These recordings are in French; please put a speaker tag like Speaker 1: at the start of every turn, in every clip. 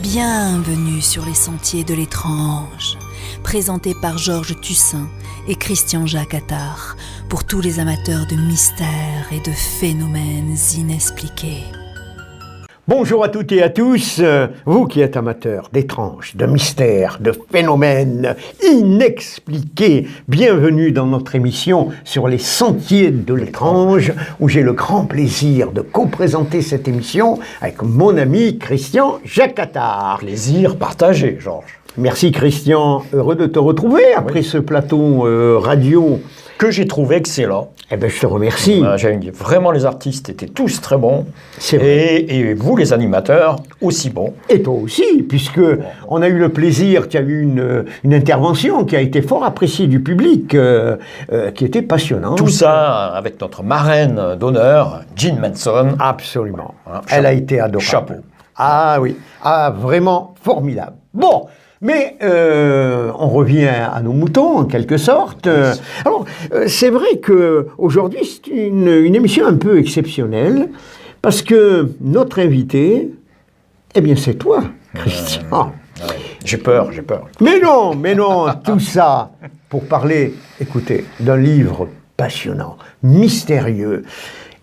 Speaker 1: Bienvenue sur les sentiers de l'étrange, présenté par Georges Tussin et Christian-Jacques Attard, pour tous les amateurs de mystères et de phénomènes inexpliqués.
Speaker 2: Bonjour à toutes et à tous, vous qui êtes amateurs d'étranges, de mystères, de phénomènes inexpliqués, bienvenue dans notre émission sur les sentiers de l'étrange, où j'ai le grand plaisir de co-présenter cette émission avec mon ami Christian-Jacques Attard.
Speaker 3: Plaisir partagé, Georges.
Speaker 2: Merci Christian, heureux de te retrouver après ce plateau radio.
Speaker 3: Que j'ai trouvé excellent.
Speaker 2: Eh bien, je te remercie.
Speaker 3: Vraiment, les artistes étaient tous très bons.
Speaker 2: C'est vrai.
Speaker 3: Et vous, les animateurs, aussi bons.
Speaker 2: Et toi aussi, puisque on a eu le plaisir, qu'il y a eu une intervention qui a été fort appréciée du public, qui était passionnante.
Speaker 3: Tout ça avec notre marraine d'honneur, Jean Manson.
Speaker 2: Absolument.
Speaker 3: Hein,
Speaker 2: Elle a été adorable.
Speaker 3: Chapeau.
Speaker 2: Ah oui, vraiment formidable. Bon. Mais on revient à nos moutons, en quelque sorte. Alors, c'est vrai qu'aujourd'hui, c'est une émission un peu exceptionnelle, parce que notre invité, eh bien, c'est toi, Christian.
Speaker 3: J'ai peur.
Speaker 2: Mais non, tout ça pour parler, écoutez, d'un livre passionnant, mystérieux,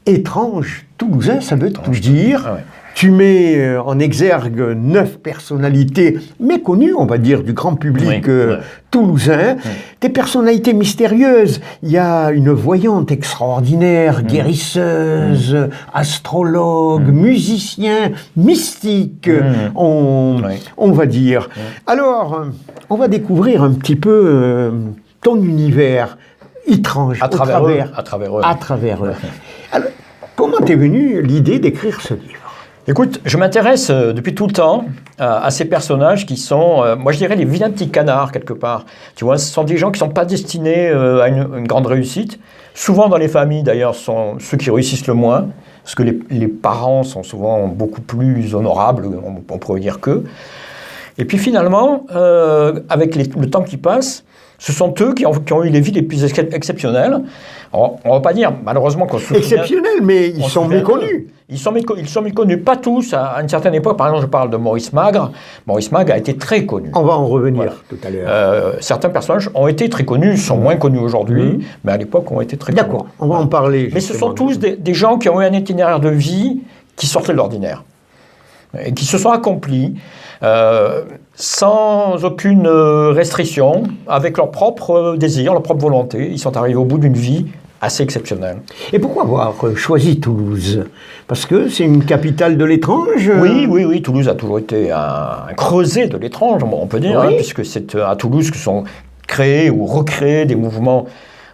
Speaker 2: étrange, toulousain, ça veut tout dire.
Speaker 3: Ah ouais.
Speaker 2: Tu mets en exergue 9 personnalités méconnues, on va dire, du grand public toulousain. Des personnalités mystérieuses. Il y a une voyante extraordinaire, guérisseuse, astrologue, musicien, mystique, on va dire. Alors, on va découvrir un petit peu ton univers étrange
Speaker 3: à travers eux.
Speaker 2: Alors, comment t'es venue l'idée d'écrire ce livre ?
Speaker 3: Écoute, je m'intéresse depuis tout le temps à ces personnages qui sont, moi je dirais, les vilains petits canards quelque part. Tu vois, ce sont des gens qui ne sont pas destinés à une grande réussite. Souvent dans les familles d'ailleurs, sont ceux qui réussissent le moins, parce que les parents sont souvent beaucoup plus honorables, on pourrait dire qu'eux. Et puis finalement, avec le temps qui passe, ce sont eux qui ont eu les vies les plus exceptionnelles. Alors, on ne va pas dire, malheureusement, qu'on se souvient...
Speaker 2: Exceptionnels, mais ils sont méconnus.
Speaker 3: Ils sont méconnus, pas tous. À une certaine époque, par exemple, je parle de Maurice Magre. Maurice Magre a été très connu.
Speaker 2: On va en revenir tout à l'heure.
Speaker 3: Certains personnages ont été très connus, sont moins connus aujourd'hui, mais à l'époque ont été très connus.
Speaker 2: D'accord, on va en parler.
Speaker 3: Mais ce sont tous des gens qui ont eu un itinéraire de vie qui sortait de l'ordinaire. Et qui se sont accomplis sans aucune restriction, avec leur propre désir, leur propre volonté. Ils sont arrivés au bout d'une vie assez exceptionnelle.
Speaker 2: Et pourquoi avoir choisi Toulouse ? Parce que c'est une capitale de l'étrange ?
Speaker 3: Oui, Toulouse a toujours été un creuset de l'étrange, on peut dire, puisque c'est à Toulouse que sont créés ou recréés des mouvements,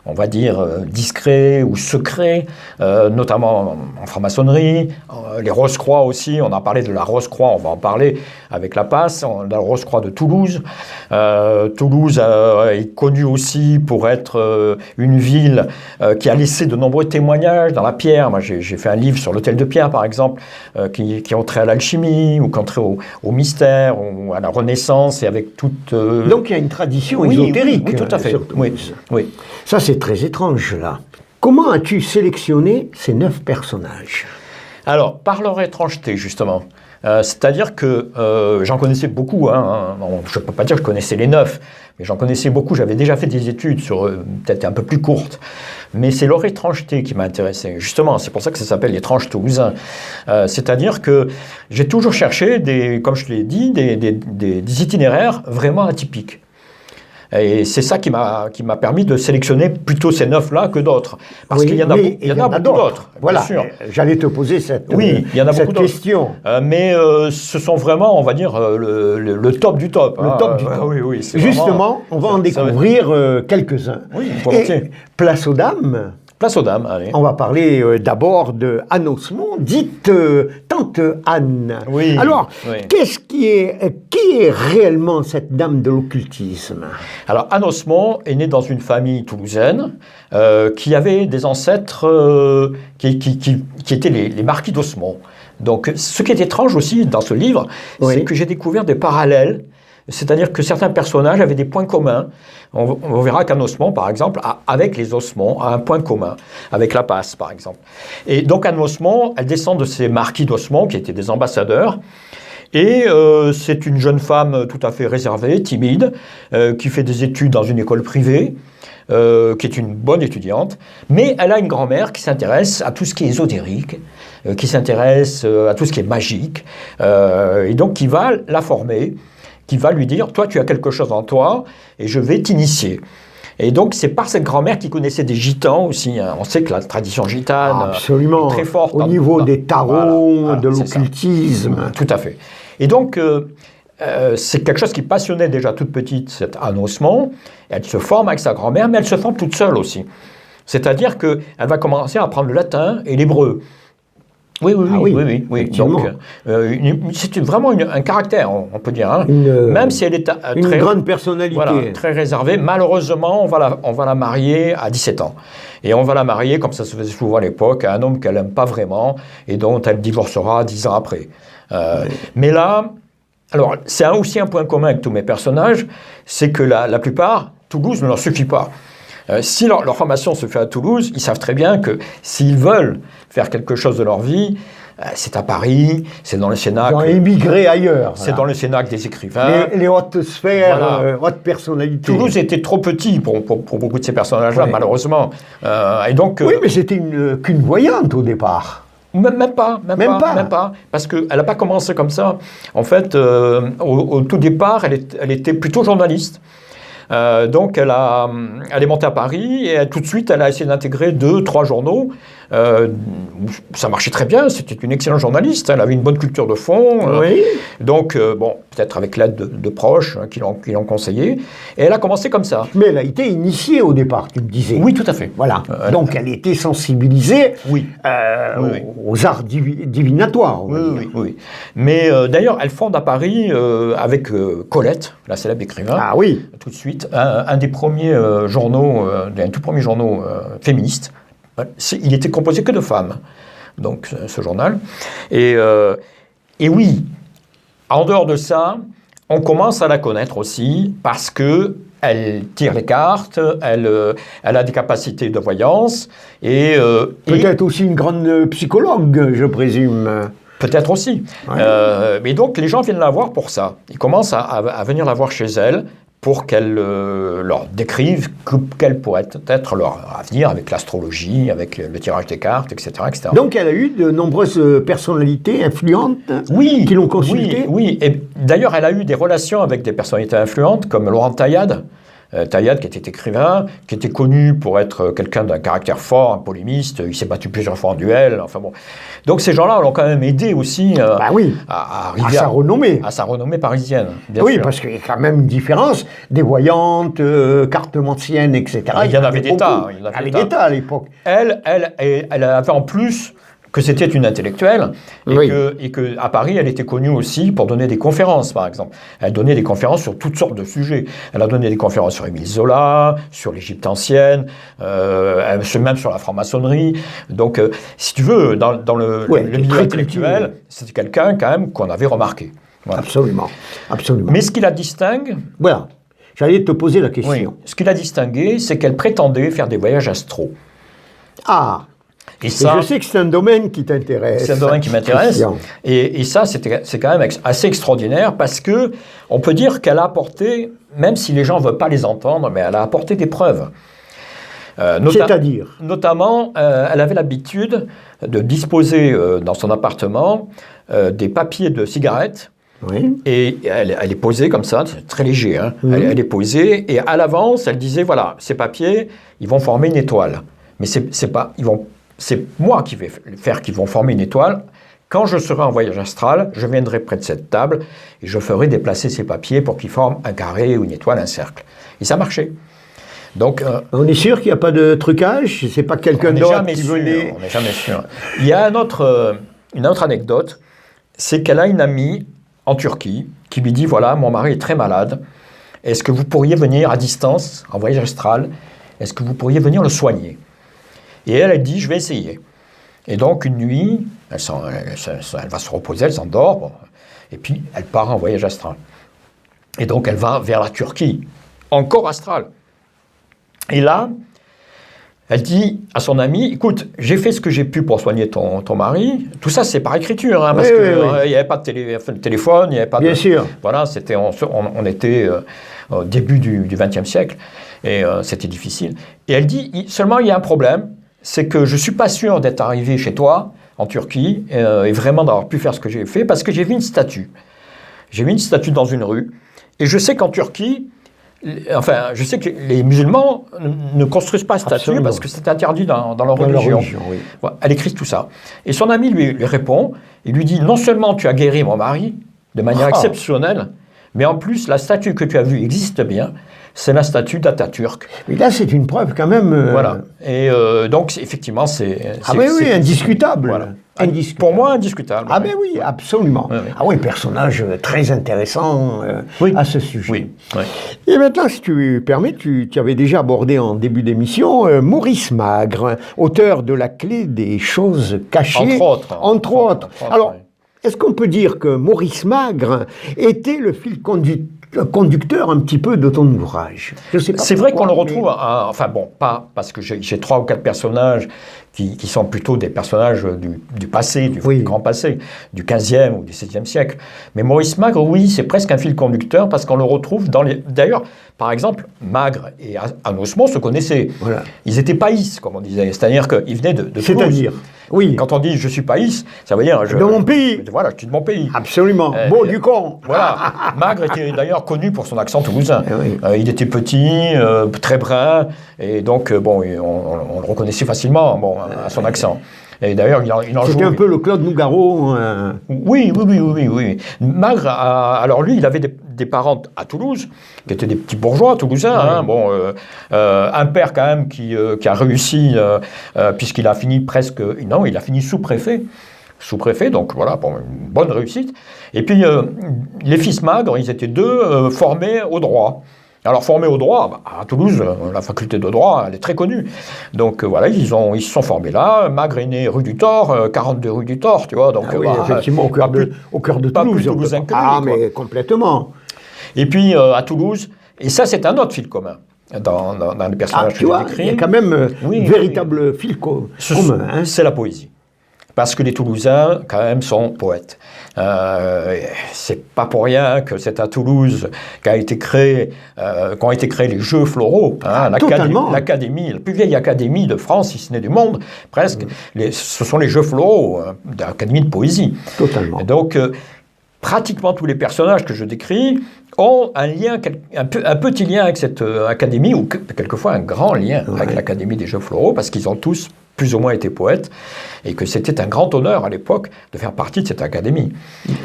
Speaker 3: on va dire, discrets ou secrets, notamment en franc-maçonnerie, les Rose-Croix aussi, on a parlé de la Rose-Croix, on va en parler avec la Passe, la Rose-Croix de Toulouse. Toulouse est connue aussi pour être une ville qui a laissé de nombreux témoignages dans la pierre. Moi, j'ai fait un livre sur l'hôtel de Pierre, par exemple, qui ont trait à l'alchimie, ou qui ont trait au mystère, ou à la Renaissance, et avec toute...
Speaker 2: Donc il y a une tradition ésotérique.
Speaker 3: Oui, tout à fait. Oui.
Speaker 2: Ça, c'est très étrange, là. Comment as-tu sélectionné ces 9 personnages ?
Speaker 3: Alors, par leur étrangeté, justement. C'est-à-dire que j'en connaissais beaucoup. Je ne peux pas dire que je connaissais les 9, mais j'en connaissais beaucoup. J'avais déjà fait des études sur peut-être un peu plus courtes. Mais c'est leur étrangeté qui m'a intéressé. Justement, c'est pour ça que ça s'appelle l'étrange toulousain. C'est-à-dire que j'ai toujours cherché, comme je l'ai dit, des itinéraires vraiment atypiques. Et c'est ça qui m'a permis de sélectionner plutôt ces 9-là que d'autres. Parce qu'il y en a beaucoup d'autres.
Speaker 2: Voilà,
Speaker 3: bien sûr.
Speaker 2: J'allais te poser cette question.
Speaker 3: Mais ce sont vraiment, on va dire, le top du top.
Speaker 2: Le top du top.
Speaker 3: Oui,
Speaker 2: justement, on va en découvrir quelques-uns.
Speaker 3: Oui, volontiers.
Speaker 2: Et place aux dames.
Speaker 3: Place aux dames, allez.
Speaker 2: On va parler d'abord de Anne Osmond, dite Tante Anne.
Speaker 3: Oui.
Speaker 2: Alors, qui est réellement cette dame de l'occultisme ?
Speaker 3: Alors, Anne Osmond est née dans une famille toulousaine qui avait des ancêtres qui étaient les marquis d'Osmond. Donc, ce qui est étrange aussi dans ce livre, c'est que j'ai découvert des parallèles. C'est-à-dire que certains personnages avaient des points communs. On verra qu'Anne Osmond, par exemple, avec les Osmond, a un point commun, avec la Passe, par exemple. Et donc Anne Osmond, elle descend de ces marquis d'Osmond, qui étaient des ambassadeurs, Et c'est une jeune femme tout à fait réservée, timide, qui fait des études dans une école privée, qui est une bonne étudiante, mais elle a une grand-mère qui s'intéresse à tout ce qui est ésotérique, qui s'intéresse à tout ce qui est magique, et donc qui va la former, qui va lui dire « Toi, tu as quelque chose en toi, et je vais t'initier ». Et donc, c'est par cette grand-mère qui connaissait des gitans aussi. Hein. On sait que la tradition gitane est très forte.
Speaker 2: Au niveau des tarots, de l'occultisme.
Speaker 3: Tout à fait. Et donc, c'est quelque chose qui passionnait déjà toute petite cette Anne Osmond. Elle se forme avec sa grand-mère, mais elle se forme toute seule aussi. C'est-à-dire qu'elle va commencer à apprendre le latin et l'hébreu. Oui. Donc, c'est vraiment un caractère, on peut dire. Hein. Même si elle est
Speaker 2: une grande personnalité.
Speaker 3: Voilà, très réservée. Malheureusement, on va la marier à 17 ans. Et on va la marier, comme ça se faisait souvent à l'époque, à un homme qu'elle n'aime pas vraiment et dont elle divorcera 10 ans après. Mais là, alors, c'est aussi un point commun avec tous mes personnages, c'est que la plupart, Toulouse ne leur suffit pas. Si leur formation se fait à Toulouse, ils savent très bien que s'ils veulent faire quelque chose de leur vie, c'est à Paris, c'est dans le Cénacle.
Speaker 2: Ils ont émigré ailleurs.
Speaker 3: C'est dans le Cénacle des écrivains.
Speaker 2: Les hautes sphères, hautes personnalités.
Speaker 3: Toulouse était trop petit pour beaucoup de ces personnages-là, malheureusement. Et donc,
Speaker 2: oui, mais c'était qu'une voyante au départ.
Speaker 3: Même pas. Parce qu'elle n'a pas commencé comme ça. En fait, au tout départ, elle était plutôt journaliste. Donc elle est montée à Paris et tout de suite elle a essayé d'intégrer 2-3 journaux. Ça marchait très bien, c'était une excellente journaliste, elle avait une bonne culture de fond. Donc peut-être avec l'aide de proches qui l'ont conseillé. Et elle a commencé comme ça.
Speaker 2: Mais elle a été initiée au départ, tu me disais.
Speaker 3: Oui, tout à fait.
Speaker 2: Voilà. Donc elle était sensibilisée aux arts divinatoires.
Speaker 3: Oui. Mais d'ailleurs, elle fonde à Paris avec Colette, la célèbre écrivain.
Speaker 2: Ah oui.
Speaker 3: Tout de suite. Un des premiers journaux, un tout premier journaux féministe. Il était composé que de femmes, donc ce journal. Et oui, en dehors de ça, on commence à la connaître aussi parce que elle tire les cartes, elle a des capacités de voyance et
Speaker 2: peut-être aussi une grande psychologue, je présume.
Speaker 3: Peut-être aussi. Mais donc les gens viennent la voir pour ça. Ils commencent à venir la voir chez elle pour qu'elle leur décrive quel pourrait être leur avenir avec l'astrologie, avec le tirage des cartes, etc., etc.
Speaker 2: Donc elle a eu de nombreuses personnalités influentes qui l'ont consultée.
Speaker 3: Oui. Et d'ailleurs, elle a eu des relations avec des personnalités influentes comme Laurent Taillade. Taillade, qui était écrivain, qui était connu pour être quelqu'un d'un caractère fort, un polémiste, il s'est battu plusieurs fois en duel, enfin bon. Donc ces gens-là l'ont quand même aidé aussi à arriver
Speaker 2: à
Speaker 3: sa renommée parisienne.
Speaker 2: Bien sûr. Parce qu'il y a quand même une différence, des voyantes, cartomanciennes, etc.
Speaker 3: Il y en avait des tas.
Speaker 2: Il y en avait des tas à l'époque.
Speaker 3: Elle avait en plus que c'était une intellectuelle et que à Paris, elle était connue aussi pour donner des conférences, par exemple. Elle donnait des conférences sur toutes sortes de sujets. Elle a donné des conférences sur Émile Zola, sur l'Égypte ancienne, même sur la franc-maçonnerie. Donc, si tu veux, dans le milieu intellectuel, c'était quelqu'un quand même qu'on avait remarqué.
Speaker 2: Voilà. Absolument.
Speaker 3: Mais ce qui la distingue...
Speaker 2: Voilà, j'allais te poser la question.
Speaker 3: Oui. Ce qui l'a distinguée, c'est qu'elle prétendait faire des voyages astro.
Speaker 2: Ah. Et je sais que c'est un domaine qui t'intéresse.
Speaker 3: C'est un domaine qui m'intéresse. Et ça, c'est quand même assez extraordinaire parce que on peut dire qu'elle a apporté, même si les gens ne veulent pas les entendre, mais elle a apporté des preuves.
Speaker 2: C'est-à-dire
Speaker 3: notamment, elle avait l'habitude de disposer dans son appartement des papiers de cigarettes.
Speaker 2: Oui.
Speaker 3: Et elle est posée comme ça, c'est très léger. Hein. Elle est posée et à l'avance, elle disait voilà, ces papiers, ils vont former une étoile. Mais c'est moi qui vais faire qu'ils vont former une étoile. Quand je serai en voyage astral, je viendrai près de cette table et je ferai déplacer ces papiers pour qu'ils forment un carré ou une étoile, un cercle. Et ça marchait. Donc,
Speaker 2: on est sûr qu'il n'y a pas de trucage? C'est pas quelqu'un d'autre qui venait...
Speaker 3: On n'est jamais sûr. Il y a une autre anecdote, c'est qu'elle a une amie en Turquie qui lui dit, voilà, mon mari est très malade. Est-ce que vous pourriez venir à distance, en voyage astral? Est-ce que vous pourriez venir le soigner? Et elle dit, je vais essayer. Et donc, une nuit, elle va se reposer, elle s'endort, bon, et puis elle part en voyage astral. Et donc, elle va vers la Turquie, encore astral. Et là, Elle dit à son ami, écoute, j'ai fait ce que j'ai pu pour soigner ton mari. Tout ça, c'est par écriture, hein, parce qu'il n'y avait pas de téléphone, il n'y avait pas
Speaker 2: Bien sûr.
Speaker 3: Voilà, on était au début du XXe siècle, et c'était difficile. Et elle dit, seulement il y a un problème, c'est que je ne suis pas sûr d'être arrivé chez toi, en Turquie, et vraiment d'avoir pu faire ce que j'ai fait, parce que j'ai vu une statue. J'ai vu une statue dans une rue, et je sais qu'en Turquie, enfin, je sais que les musulmans ne construisent pas de statue parce que c'est interdit dans leur religion.
Speaker 2: Oui.
Speaker 3: Voilà, elle écrit tout ça. Et son ami lui répond, il lui dit, non seulement tu as guéri mon mari de manière exceptionnelle, mais en plus, la statue que tu as vue existe bien, c'est la statue d'Atatürk.
Speaker 2: Mais là, c'est une preuve quand même...
Speaker 3: Voilà. Et donc, effectivement, c'est...
Speaker 2: oui, indiscutable.
Speaker 3: Voilà.
Speaker 2: Indiscutable.
Speaker 3: Pour moi, indiscutable.
Speaker 2: Ah ben oui, absolument.
Speaker 3: Oui.
Speaker 2: Ah oui, personnage très intéressant à ce sujet.
Speaker 3: Oui. Oui.
Speaker 2: Et maintenant, si tu permets, tu avais déjà abordé en début d'émission Maurice Magre, auteur de La clé des choses cachées. Entre autres. Alors,
Speaker 3: oui.
Speaker 2: Est-ce qu'on peut dire que Maurice Magre était le fil conducteur un petit peu de ton ouvrage? Je sais pas.
Speaker 3: C'est vrai qu'on le retrouve, enfin bon, pas parce que j'ai 3 ou 4 personnages qui sont plutôt des personnages du passé, du grand passé, du 15e ou du 16e siècle. Mais Maurice Magre, oui, c'est presque un fil conducteur parce qu'on le retrouve dans les... D'ailleurs, par exemple, Magre et Anosmos se connaissaient.
Speaker 2: Voilà.
Speaker 3: Ils étaient païs, comme on disait. C'est-à-dire qu'ils venaient de Toulouse.
Speaker 2: C'est-à-dire, oui.
Speaker 3: Quand on dit « je suis païs », ça veut dire...
Speaker 2: De mon pays.
Speaker 3: Voilà, je suis de mon pays.
Speaker 2: Absolument. Beau du con.
Speaker 3: Voilà. Magre était d'ailleurs connu pour son accent toulousain.
Speaker 2: Oui.
Speaker 3: Il était petit, très brun, et donc, bon, on le reconnaissait facilement, bon, à son accent. Et d'ailleurs, il en joue...
Speaker 2: C'était un peu le Claude Nougaro.
Speaker 3: Oui. Magre, alors lui, il avait des parents à Toulouse, qui étaient des petits bourgeois toulousains. Hein, bon, un père quand même qui a réussi, puisqu'il a fini presque... Non, il a fini sous-préfet, donc voilà, bon, une bonne réussite. Et puis, les fils Magre, ils étaient 2 formés au droit. Alors, formés au droit, à Toulouse, la faculté de droit, elle est très connue. Donc, voilà, ils se sont formés là. Magre est né rue du Thor, 42 rue du Thor, tu vois. Donc,
Speaker 2: oui, effectivement, au cœur de
Speaker 3: pas
Speaker 2: Toulouse.
Speaker 3: Plus toulousain que lui,
Speaker 2: mais complètement.
Speaker 3: Et puis, à Toulouse, et ça, c'est un autre fil commun dans les personnages que j'ai décrits.
Speaker 2: Il y a quand même un véritable fil commun. Hein.
Speaker 3: C'est la poésie. Parce que les Toulousains, quand même, sont poètes. C'est pas pour rien que c'est à Toulouse qu'ont été créés les Jeux Floraux, hein, l'académie, la plus vieille académie de France, si ce n'est du monde, presque. Ce sont les Jeux Floraux, l'académie de poésie.
Speaker 2: Totalement.
Speaker 3: Et donc, pratiquement tous les personnages que je décris ont un lien, un petit lien avec cette académie, ou quelquefois un grand lien avec l'académie des Jeux Floraux, parce qu'ils ont tous plus ou moins été poètes, et que c'était un grand honneur à l'époque de faire partie de cette académie.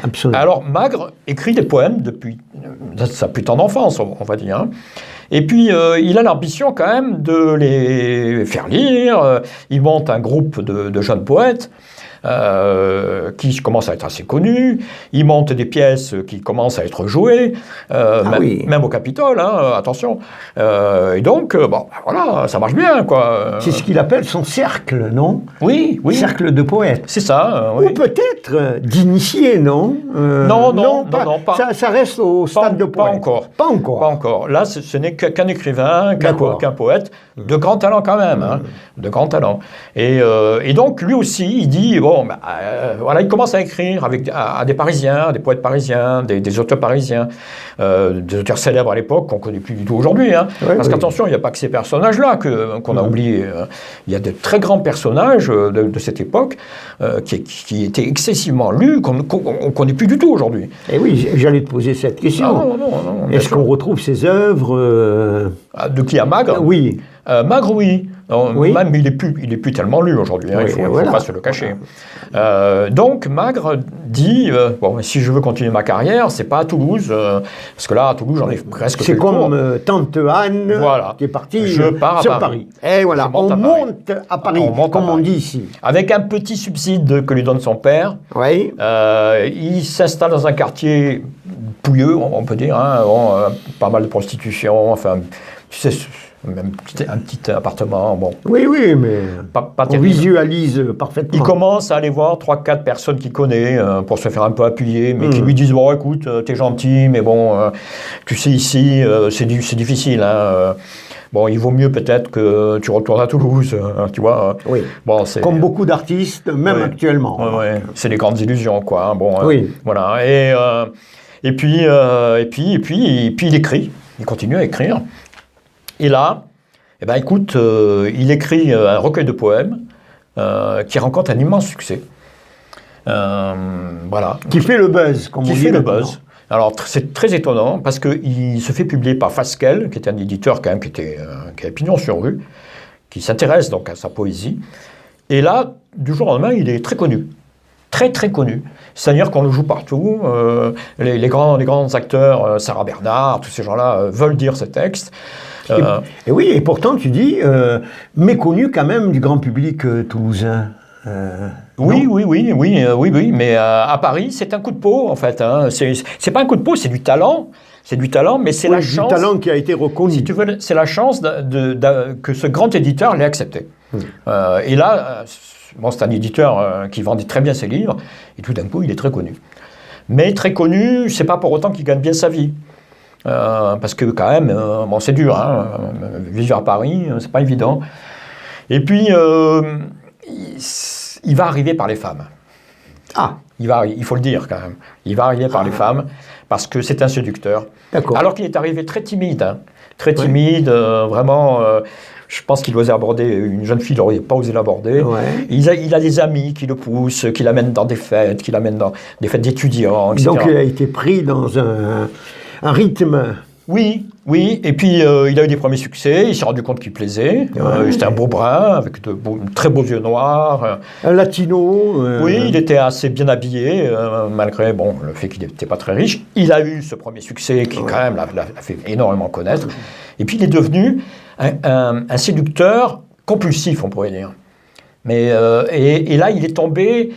Speaker 2: Absolument.
Speaker 3: Alors Magre écrit des poèmes depuis sa plus tendre enfance, on va dire. Hein. Et puis il a l'ambition quand même de les faire lire. Il monte un groupe de jeunes poètes qui commencent à être assez connus. Il monte des pièces qui commencent à être jouées, même au Capitole, hein, attention. Et donc, bon, voilà, ça marche bien, quoi.
Speaker 2: C'est ce qu'il appelle son cercle, non?
Speaker 3: Oui.
Speaker 2: Cercle de poètes.
Speaker 3: C'est ça, oui.
Speaker 2: Ou peut-être d'initiés, non?
Speaker 3: Non, pas.
Speaker 2: Ça reste au stade de poète.
Speaker 3: Pas encore. Là, ce n'est qu'un écrivain, qu'un poète, de grand talent quand même, hein, de grand talent. Et donc, lui aussi, il dit, voilà, il commence à écrire à des Parisiens, à des poètes parisiens, des auteurs parisiens, des auteurs célèbres à l'époque qu'on ne connaît plus du tout aujourd'hui. Hein, parce qu'attention, il n'y a pas que ces personnages-là qu'on a oubliés. Il y a de très grands personnages de cette époque qui étaient excessivement lus, qu'on ne connaît plus du tout aujourd'hui.
Speaker 2: Et oui, j'allais te poser cette question.
Speaker 3: Non,
Speaker 2: est-ce qu'on retrouve ces œuvres
Speaker 3: de qui, à Magre?
Speaker 2: Oui.
Speaker 3: Magre, oui. Même il est plus tellement lu aujourd'hui, hein, il ne faut pas se le cacher. Donc Magre dit, si je veux continuer ma carrière, c'est pas à Toulouse, parce que là, à Toulouse, j'en ai presque fait le tour.
Speaker 2: C'est comme Tante Anne qui est partie sur Paris. Et voilà, on monte à Paris, comme on dit ici.
Speaker 3: Avec un petit subside que lui donne son père.
Speaker 2: Oui.
Speaker 3: Il s'installe dans un quartier pouilleux, on peut dire, hein, pas mal de prostitution, enfin, tu sais, même un petit appartement, bon.
Speaker 2: Oui, mais
Speaker 3: pas
Speaker 2: on visualise parfaitement.
Speaker 3: Il commence à aller voir 3-4 personnes qu'il connaît pour se faire un peu appuyer, mais qui lui disent, bon, écoute, t'es gentil, mais bon, tu sais, ici, c'est difficile, hein, bon, il vaut mieux peut-être que tu retournes à Toulouse, tu vois.
Speaker 2: Oui.
Speaker 3: Bon,
Speaker 2: comme beaucoup d'artistes, même actuellement.
Speaker 3: C'est les grandes illusions, quoi. Hein. Bon,
Speaker 2: oui.
Speaker 3: Voilà. Et puis il écrit. Il continue à écrire. Et là, eh ben, écoute, il écrit un recueil de poèmes qui rencontre un immense succès. Voilà.
Speaker 2: Qui fait le buzz, comme on dit.
Speaker 3: Qui fait le buzz. Alors, c'est très étonnant parce qu'il se fait publier par Fasquelle, qui était un éditeur quand même qui avait pignon sur rue, qui s'intéresse donc à sa poésie. Et là, du jour au lendemain, il est très connu. Très, très connu. C'est-à-dire qu'on le joue partout. Les grands acteurs, Sarah Bernard, tous ces gens-là, veulent dire ce texte.
Speaker 2: Et oui, et pourtant, tu dis, méconnu quand même du grand public toulousain.
Speaker 3: Oui, mais à Paris, c'est un coup de peau, en fait. Hein. C'est pas un coup de peau, c'est du talent. C'est du talent, mais c'est la chance...
Speaker 2: du talent qui a été reconnu.
Speaker 3: Si tu veux, c'est la chance que ce grand éditeur l'ait accepté. Et là, c'est un éditeur qui vendait très bien ses livres, et tout d'un coup, il est très connu. Mais très connu, c'est pas pour autant qu'il gagne bien sa vie. Parce que quand même, c'est dur, hein, vivre à Paris, c'est pas évident. Et puis... il va arriver par les femmes. Il faut le dire quand même. Il va arriver par les femmes parce que c'est un séducteur.
Speaker 2: D'accord.
Speaker 3: Alors qu'il est arrivé très timide. Hein. Très timide, vraiment. Je pense qu'il osait aborder une jeune fille, il n'aurait pas osé l'aborder. Ouais. Il a des amis qui le poussent, qui l'amènent dans des fêtes, qui l'amènent dans des fêtes d'étudiants, etc.
Speaker 2: Donc il a été pris dans un rythme.
Speaker 3: Oui, et puis il a eu des premiers succès, il s'est rendu compte qu'il plaisait, c'était un beau brun, avec de très beaux yeux noirs.
Speaker 2: Un latino.
Speaker 3: Oui, il était assez bien habillé, malgré le fait qu'il n'était pas très riche. Il a eu ce premier succès qui quand même l'a fait énormément connaître. Et puis il est devenu un séducteur compulsif, on pourrait dire. Mais, et là, il est tombé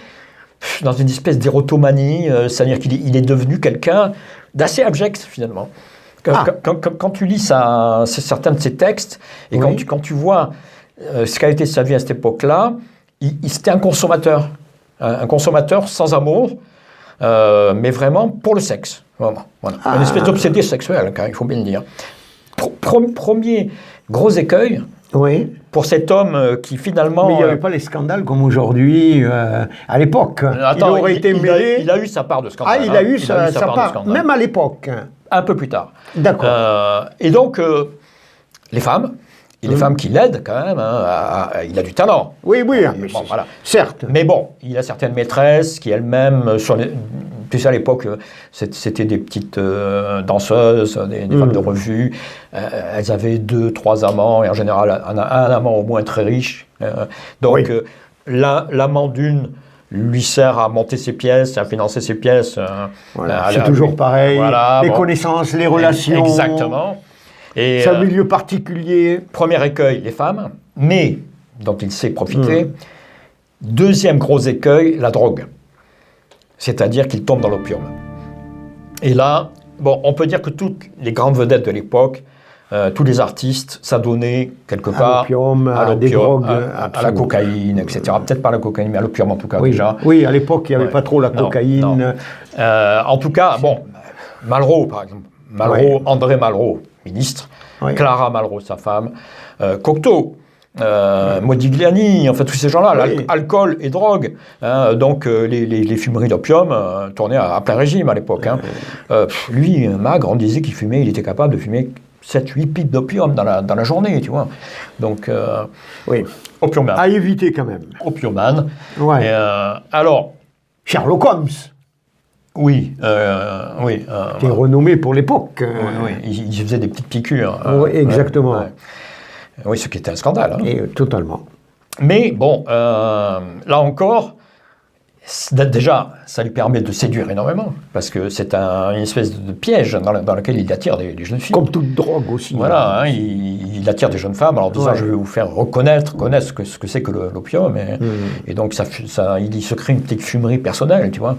Speaker 3: dans une espèce d'érotomanie, c'est-à-dire qu'il est devenu quelqu'un d'assez abject finalement. Quand tu lis certains de ses textes, et quand tu vois ce qu'a été sa vie à cette époque-là, c'était un consommateur sans amour, mais vraiment pour le sexe. Vraiment, voilà. Une espèce d'obsédé sexuel, il faut bien le dire. Premier gros écueil pour cet homme qui finalement...
Speaker 2: Mais il n'y avait pas les scandales comme aujourd'hui, à l'époque.
Speaker 3: Attends, il a eu sa part de scandale.
Speaker 2: Il a eu sa part, même à l'époque.
Speaker 3: Un peu plus tard.
Speaker 2: D'accord.
Speaker 3: Et donc, les femmes, et les femmes qui l'aident quand même, il a du talent.
Speaker 2: Oui, voilà. Certes.
Speaker 3: Mais bon, il a certaines maîtresses qui elles-mêmes, tu sais à l'époque, c'était des petites danseuses, des femmes de revue. Elles avaient 2-3 amants, et en général un amant au moins très riche. Donc, l'amant d'une lui sert à monter ses pièces, à financer ses pièces.
Speaker 2: C'est toujours pareil. Les connaissances, les relations.
Speaker 3: Exactement. Et
Speaker 2: c'est un milieu particulier.
Speaker 3: Premier écueil, les femmes, mais dont il sait profiter. Deuxième gros écueil, la drogue. C'est-à-dire qu'il tombe dans l'opium. Et là, on peut dire que toutes les grandes vedettes de l'époque, tous les artistes s'adonnaient quelque part
Speaker 2: à des drogues,
Speaker 3: à la cocaïne, etc. Peut-être pas la cocaïne, mais à l'opium en tout cas déjà.
Speaker 2: Oui, à l'époque, il n'y avait pas trop la cocaïne.
Speaker 3: Non. En tout cas, Malraux, par exemple. André Malraux, ministre. Clara Malraux, sa femme. Cocteau. Modigliani, enfin tous ces gens-là, alcool et drogue. Donc les fumeries d'opium tournaient à plein régime à l'époque. Lui, Magre, on disait qu'il fumait, il était capable de fumer 7-8 pipes d'opium dans la journée, tu vois. Donc, opiumane.
Speaker 2: À éviter quand même.
Speaker 3: Opiumane. Alors...
Speaker 2: Sherlock Holmes.
Speaker 3: Oui.
Speaker 2: Qui est renommé pour l'époque.
Speaker 3: Il faisait des petites piqûres.
Speaker 2: Oui, exactement.
Speaker 3: Oui, ce qui était un scandale.
Speaker 2: Et totalement.
Speaker 3: Mais là encore, déjà, ça lui permet de séduire énormément, parce que c'est une espèce de piège dans lequel il attire des jeunes filles.
Speaker 2: Comme toute drogue aussi.
Speaker 3: Voilà, il attire des jeunes femmes en leur disant je vais vous faire connaître ce que c'est que l'opium. Et donc, il se crée une petite fumerie personnelle, tu vois.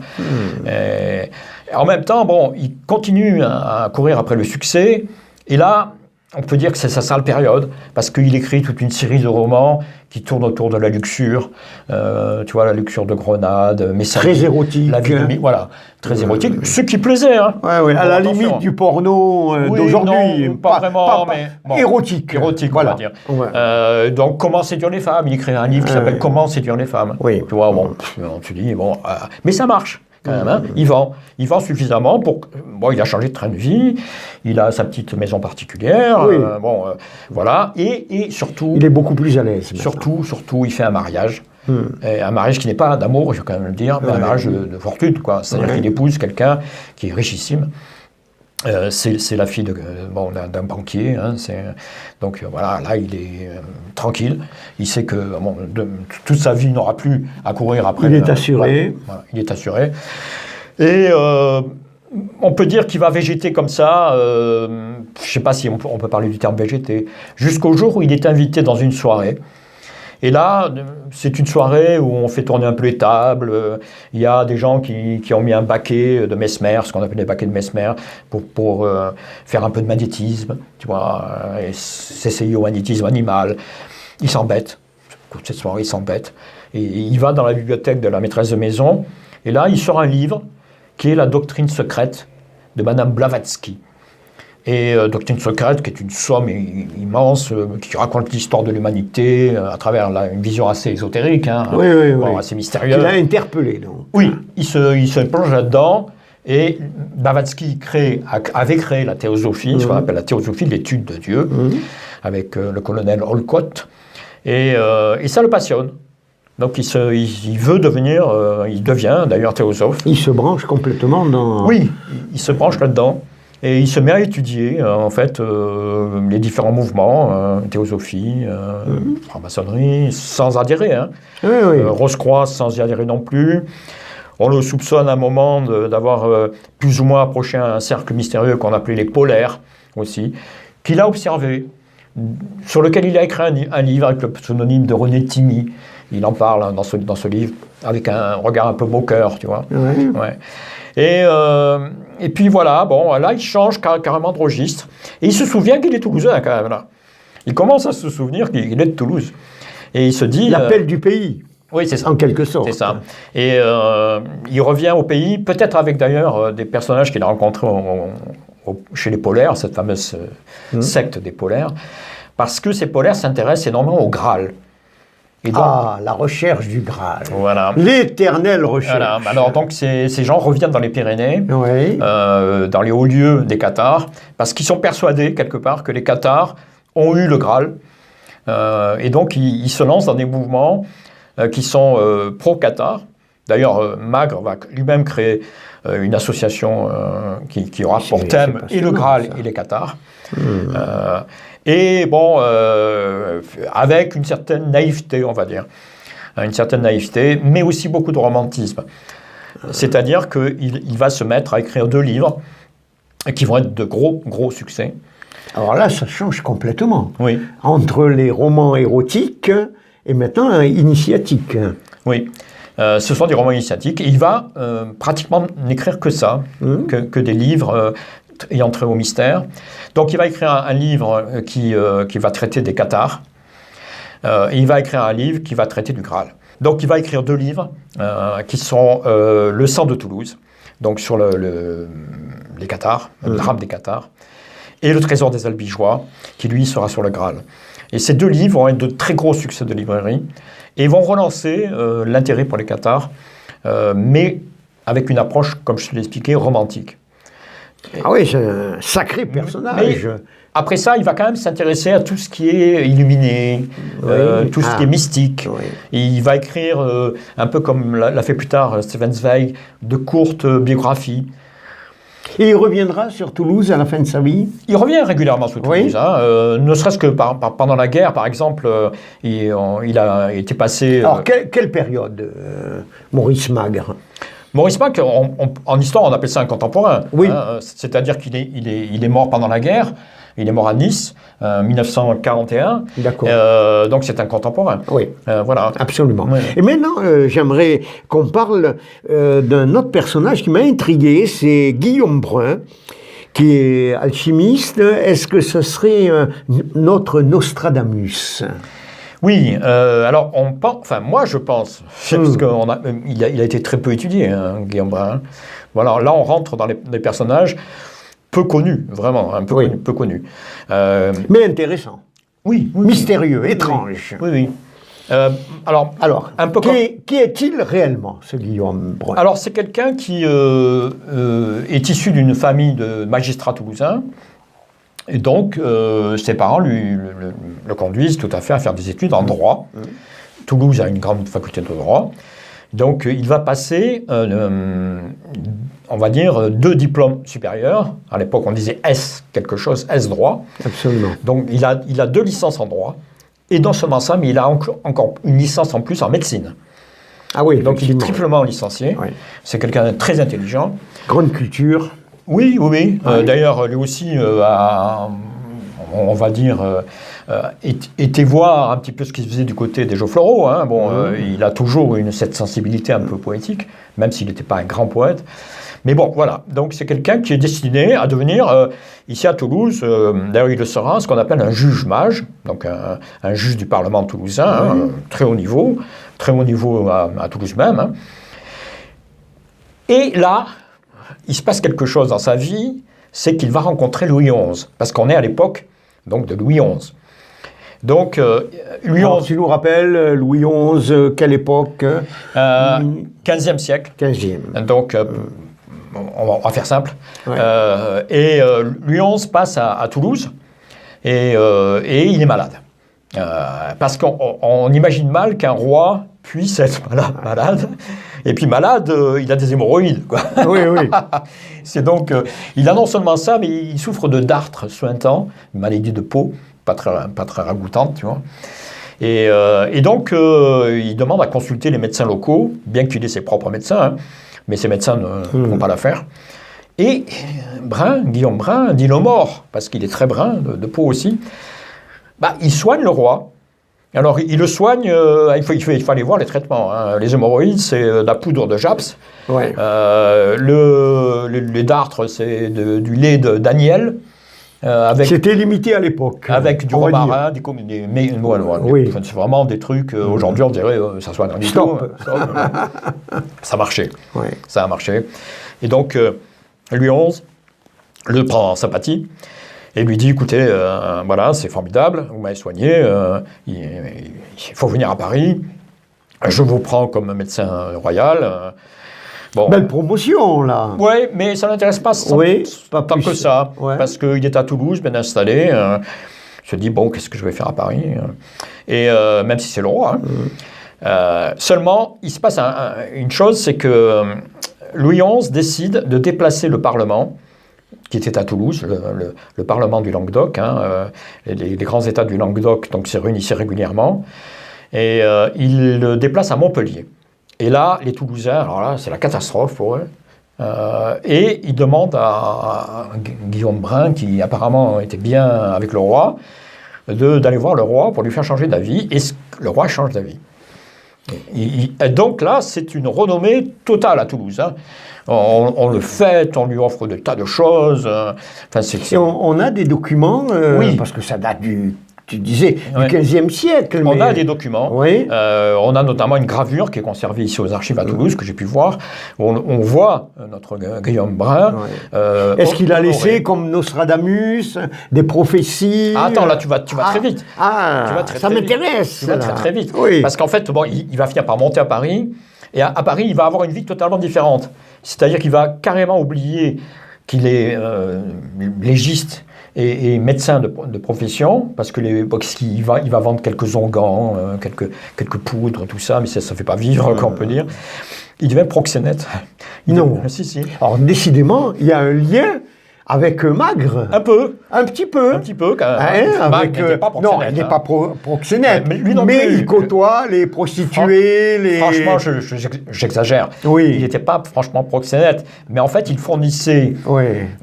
Speaker 3: Et en même temps, il continue à courir après le succès, et là... On peut dire que c'est sa sale période, parce qu'il écrit toute une série de romans qui tournent autour de la luxure, tu vois, la luxure de Grenade,
Speaker 2: très érotique.
Speaker 3: Voilà, très érotique, ce qui plaisait. Hein.
Speaker 2: À la limite du porno d'aujourd'hui.
Speaker 3: Non, pas vraiment, mais
Speaker 2: bon, érotique.
Speaker 3: Érotique,
Speaker 2: voilà.
Speaker 3: on va dire. Donc, Comment séduire les femmes. Il écrit un livre qui s'appelle Comment séduire les femmes.
Speaker 2: Oui.
Speaker 3: Tu vois, bon, tu dis, mais ça marche. Quand même, hein. Il vend suffisamment pour... Bon, il a changé de train de vie, il a sa petite maison particulière, voilà, et surtout...
Speaker 2: Il est beaucoup plus à l'aise.
Speaker 3: Surtout, il fait un mariage. Un mariage qui n'est pas d'amour, je vais quand même le dire, mais un mariage de fortune, quoi. C'est-à-dire qu'il épouse quelqu'un qui est richissime. C'est la fille d'un banquier. Hein, donc voilà, là, il est tranquille. Il sait que toute sa vie, il n'aura plus à courir après.
Speaker 2: Il est assuré.
Speaker 3: Voilà, il est assuré. Et on peut dire qu'il va végéter comme ça. Je ne sais pas si on peut parler du terme végéter. Jusqu'au jour où il est invité dans une soirée. Et là, c'est une soirée où on fait tourner un peu les tables. Il y a des gens qui ont mis un baquet de Mesmer, ce qu'on appelle les baquets de Mesmer, pour faire un peu de magnétisme, tu vois, et s'essayer au magnétisme animal. Il s'embête. Cette soirée, il s'embête. Et il va dans la bibliothèque de la maîtresse de maison, et là, il sort un livre qui est La doctrine secrète de Madame Blavatsky. Et Doctrine secrète, qui est une somme immense, qui raconte l'histoire de l'humanité à travers une vision assez ésotérique, hein, assez mystérieuse.
Speaker 2: Il l'a interpellé, donc.
Speaker 3: Oui, il se plonge là-dedans, et Blavatsky avait créé la théosophie, ce qu'on appelle la théosophie de l'étude de Dieu, avec le colonel Olcott, et ça le passionne. Donc il veut devenir, il devient d'ailleurs théosophe.
Speaker 2: Il se branche complètement dans...
Speaker 3: Oui, il se branche là-dedans. Et il se met à étudier, en fait, les différents mouvements, théosophie, franc-maçonnerie, sans adhérer. Hein. Rose-Croix, sans y adhérer non plus. On le soupçonne à un moment d'avoir plus ou moins approché un cercle mystérieux qu'on appelait les polaires, aussi, qu'il a observé, sur lequel il a écrit un livre avec le pseudonyme de René Timy. Il en parle hein, dans ce livre, avec un regard un peu moqueur, tu vois. Ouais. Et puis voilà, là, il change carrément de registre. Et il se souvient qu'il est toulousain, quand même, là. Il commence à se souvenir qu'il est de Toulouse. Et il se dit...
Speaker 2: L'appel du pays.
Speaker 3: Oui, c'est ça.
Speaker 2: En quelque sorte.
Speaker 3: C'est ça. Et il revient au pays, peut-être avec d'ailleurs des personnages qu'il a rencontrés chez les polaires, cette fameuse secte des polaires, parce que ces polaires s'intéressent énormément au Graal.
Speaker 2: Donc, la recherche du Graal.
Speaker 3: Voilà.
Speaker 2: L'éternelle recherche.
Speaker 3: Voilà. Alors, donc, ces gens reviennent dans les Pyrénées, dans les hauts lieux des Cathares, parce qu'ils sont persuadés, quelque part, que les Cathares ont eu le Graal. Et donc, ils se lancent dans des mouvements qui sont pro-Cathare. D'ailleurs, Magre va lui-même créer une association qui aura pour thème et le Graal et les Cathares. Et avec une certaine naïveté, on va dire. Une certaine naïveté, mais aussi beaucoup de romantisme. C'est-à-dire qu'il va se mettre à écrire 2 livres qui vont être de gros succès.
Speaker 2: Alors là, ça change complètement.
Speaker 3: Oui.
Speaker 2: Entre les romans érotiques et maintenant initiatiques.
Speaker 3: Oui. Ce sont des romans initiatiques. Et il va pratiquement n'écrire que ça, que des livres ayant trait au mystère. Donc il va écrire un livre qui va traiter des Cathares. Et il va écrire un livre qui va traiter du Graal. Donc il va écrire 2 livres qui sont Le sang de Toulouse, donc sur les Cathares, le drame des Cathares, et Le trésor des Albigeois, qui lui sera sur le Graal. Et ces 2 livres vont être de très gros succès de librairie et vont relancer l'intérêt pour les Cathares, mais avec une approche, comme je te l'ai expliqué, romantique.
Speaker 2: Ah oui, c'est un sacré personnage.
Speaker 3: Mais après ça, il va quand même s'intéresser à tout ce qui est illuminé, tout ce qui est mystique. Et il va écrire, un peu comme l'a fait plus tard Stefan Zweig, de courtes biographies.
Speaker 2: Et il reviendra sur Toulouse à la fin de sa vie?
Speaker 3: Il revient régulièrement sur Toulouse, ne serait-ce que pendant la guerre, par exemple, il a été passé...
Speaker 2: Alors, quelle période, Maurice Magre?
Speaker 3: Maurice Magre, en histoire, on appelle ça un contemporain.
Speaker 2: Oui.
Speaker 3: Hein, c'est-à-dire qu'il est mort pendant la guerre. Il est mort à Nice, 1941.
Speaker 2: D'accord.
Speaker 3: Donc c'est un contemporain.
Speaker 2: Oui.
Speaker 3: Voilà.
Speaker 2: Absolument.
Speaker 3: Oui.
Speaker 2: Et maintenant, j'aimerais qu'on parle d'un autre personnage qui m'a intrigué, c'est Guillaume Brun, qui est alchimiste. Est-ce que ce serait notre Nostradamus?
Speaker 3: Oui, alors moi je pense, parce qu'il a été très peu étudié, hein, Guillaume Brun. Voilà, là on rentre dans des personnages peu connus, vraiment, un peu, peu connus.
Speaker 2: Mais intéressant.
Speaker 3: Oui.
Speaker 2: Mystérieux, étrange.
Speaker 3: Oui. Alors,
Speaker 2: un peu qui est-il réellement, ce Guillaume Brun?
Speaker 3: Alors, c'est quelqu'un qui est issu d'une famille de magistrats toulousains. Et donc, ses parents le conduisent tout à fait à faire des études en droit. Toulouse a une grande faculté de droit. Donc, il va passer, on va dire, 2 diplômes supérieurs. À l'époque, on disait S quelque chose, S droit.
Speaker 2: Absolument.
Speaker 3: Donc, il a 2 licences en droit. Et non seulement ça, mais il a encore une licence en plus en médecine.
Speaker 2: Ah oui,
Speaker 3: donc il est triplement licencié. Oui. C'est quelqu'un de très intelligent.
Speaker 2: Grande culture.
Speaker 3: Oui. D'ailleurs, lui aussi a, on va dire, été voir un petit peu ce qui se faisait du côté des Geoffleuraux. Hein. Il a toujours cette sensibilité un peu poétique, même s'il n'était pas un grand poète. Mais bon, voilà. Donc, c'est quelqu'un qui est destiné à devenir, ici à Toulouse, d'ailleurs, il le sera, ce qu'on appelle un juge-mage, donc un juge du Parlement toulousain, très haut niveau à Toulouse même. Hein. Et là, il se passe quelque chose dans sa vie, c'est qu'il va rencontrer Louis XI, parce qu'on est à l'époque donc, de Louis XI. Donc, Louis XI...
Speaker 2: Tu nous rappelles, Louis XI, quelle époque
Speaker 3: 15e siècle.
Speaker 2: 15e.
Speaker 3: Donc... on va faire simple. Et Louis XI passe à Toulouse et il est malade. Parce qu'on imagine mal qu'un roi puisse être malade. Et puis malade, il a des hémorroïdes. Quoi.
Speaker 2: Oui.
Speaker 3: C'est donc, il a non seulement ça, mais il souffre de dartre suintant, une maladie de peau, pas très ragoûtante, tu vois. Et donc, il demande à consulter les médecins locaux, bien qu'il ait ses propres médecins, hein. Mais ces médecins ne vont pas l'affaire. Et Guillaume Brun, dit le mort, parce qu'il est très brun, de peau aussi, il soigne le roi. Alors, il le soigne, il faut aller voir les traitements. Hein. Les hémorroïdes, c'est de la poudre de Japs.
Speaker 2: Ouais.
Speaker 3: Les dartres, c'est du lait d'agnelle.
Speaker 2: C'était limité à l'époque.
Speaker 3: Avec du romarin,
Speaker 2: oui.
Speaker 3: C'est vraiment des trucs, aujourd'hui on dirait, ça soit dans du tout. Ça marchait.
Speaker 2: Ouais.
Speaker 3: Ça a marché. Et donc, Louis XI le prend en sympathie et lui dit, écoutez, voilà, c'est formidable, vous m'avez soigné, il faut venir à Paris, je vous prends comme médecin royal.
Speaker 2: Bon. Belle promotion, là.
Speaker 3: Oui, mais ça n'intéresse pas tant que ça. Ouais. Parce qu'il est à Toulouse, bien installé. Il se dit, bon, qu'est-ce que je vais faire à Paris? Et même si c'est le roi. Hein. Seulement, il se passe une chose, c'est que Louis XI décide de déplacer le Parlement, qui était à Toulouse, le Parlement du Languedoc. Hein, les grands États du Languedoc donc, se réunissaient régulièrement. Et il le déplace à Montpellier. Et là, les Toulousains, alors là, c'est la catastrophe pour eux. Et ils demandent à Guillaume Brun, qui apparemment était bien avec le roi, d'aller voir le roi pour lui faire changer d'avis. Et le roi change d'avis. Donc là, c'est une renommée totale à Toulouse. Hein. On le fête, on lui offre des tas de choses.
Speaker 2: Et on a des documents, parce que ça date tu disais, du XVe siècle.
Speaker 3: On a des documents.
Speaker 2: Oui.
Speaker 3: On a notamment une gravure qui est conservée ici aux archives à Toulouse, que j'ai pu voir, où on voit notre Guillaume Brun.
Speaker 2: Est-ce qu'il a laissé, comme Nostradamus, des prophéties?
Speaker 3: Attends, là, tu vas très vite.
Speaker 2: Ça m'intéresse.
Speaker 3: Tu vas très, très vite.
Speaker 2: Oui.
Speaker 3: Parce qu'en fait, il va finir par monter à Paris. Et à Paris, il va avoir une vie totalement différente. C'est-à-dire qu'il va carrément oublier qu'il est légiste et médecin de profession, parce qu'il va vendre quelques onguents, quelques poudres, tout ça, mais ça ne fait pas vivre, on peut dire. Il devient proxénète.
Speaker 2: Non.
Speaker 3: Si.
Speaker 2: Alors, décidément, il y a un lien avec Magre.
Speaker 3: Un peu.
Speaker 2: Un petit peu.
Speaker 3: Un petit peu, quand même.
Speaker 2: Magre n'était pas proxénète. Non, il n'est pas proxénète. Mais il côtoie les prostituées,
Speaker 3: Franchement, j'exagère.
Speaker 2: Oui.
Speaker 3: Il n'était pas franchement proxénète. Mais en fait, il fournissait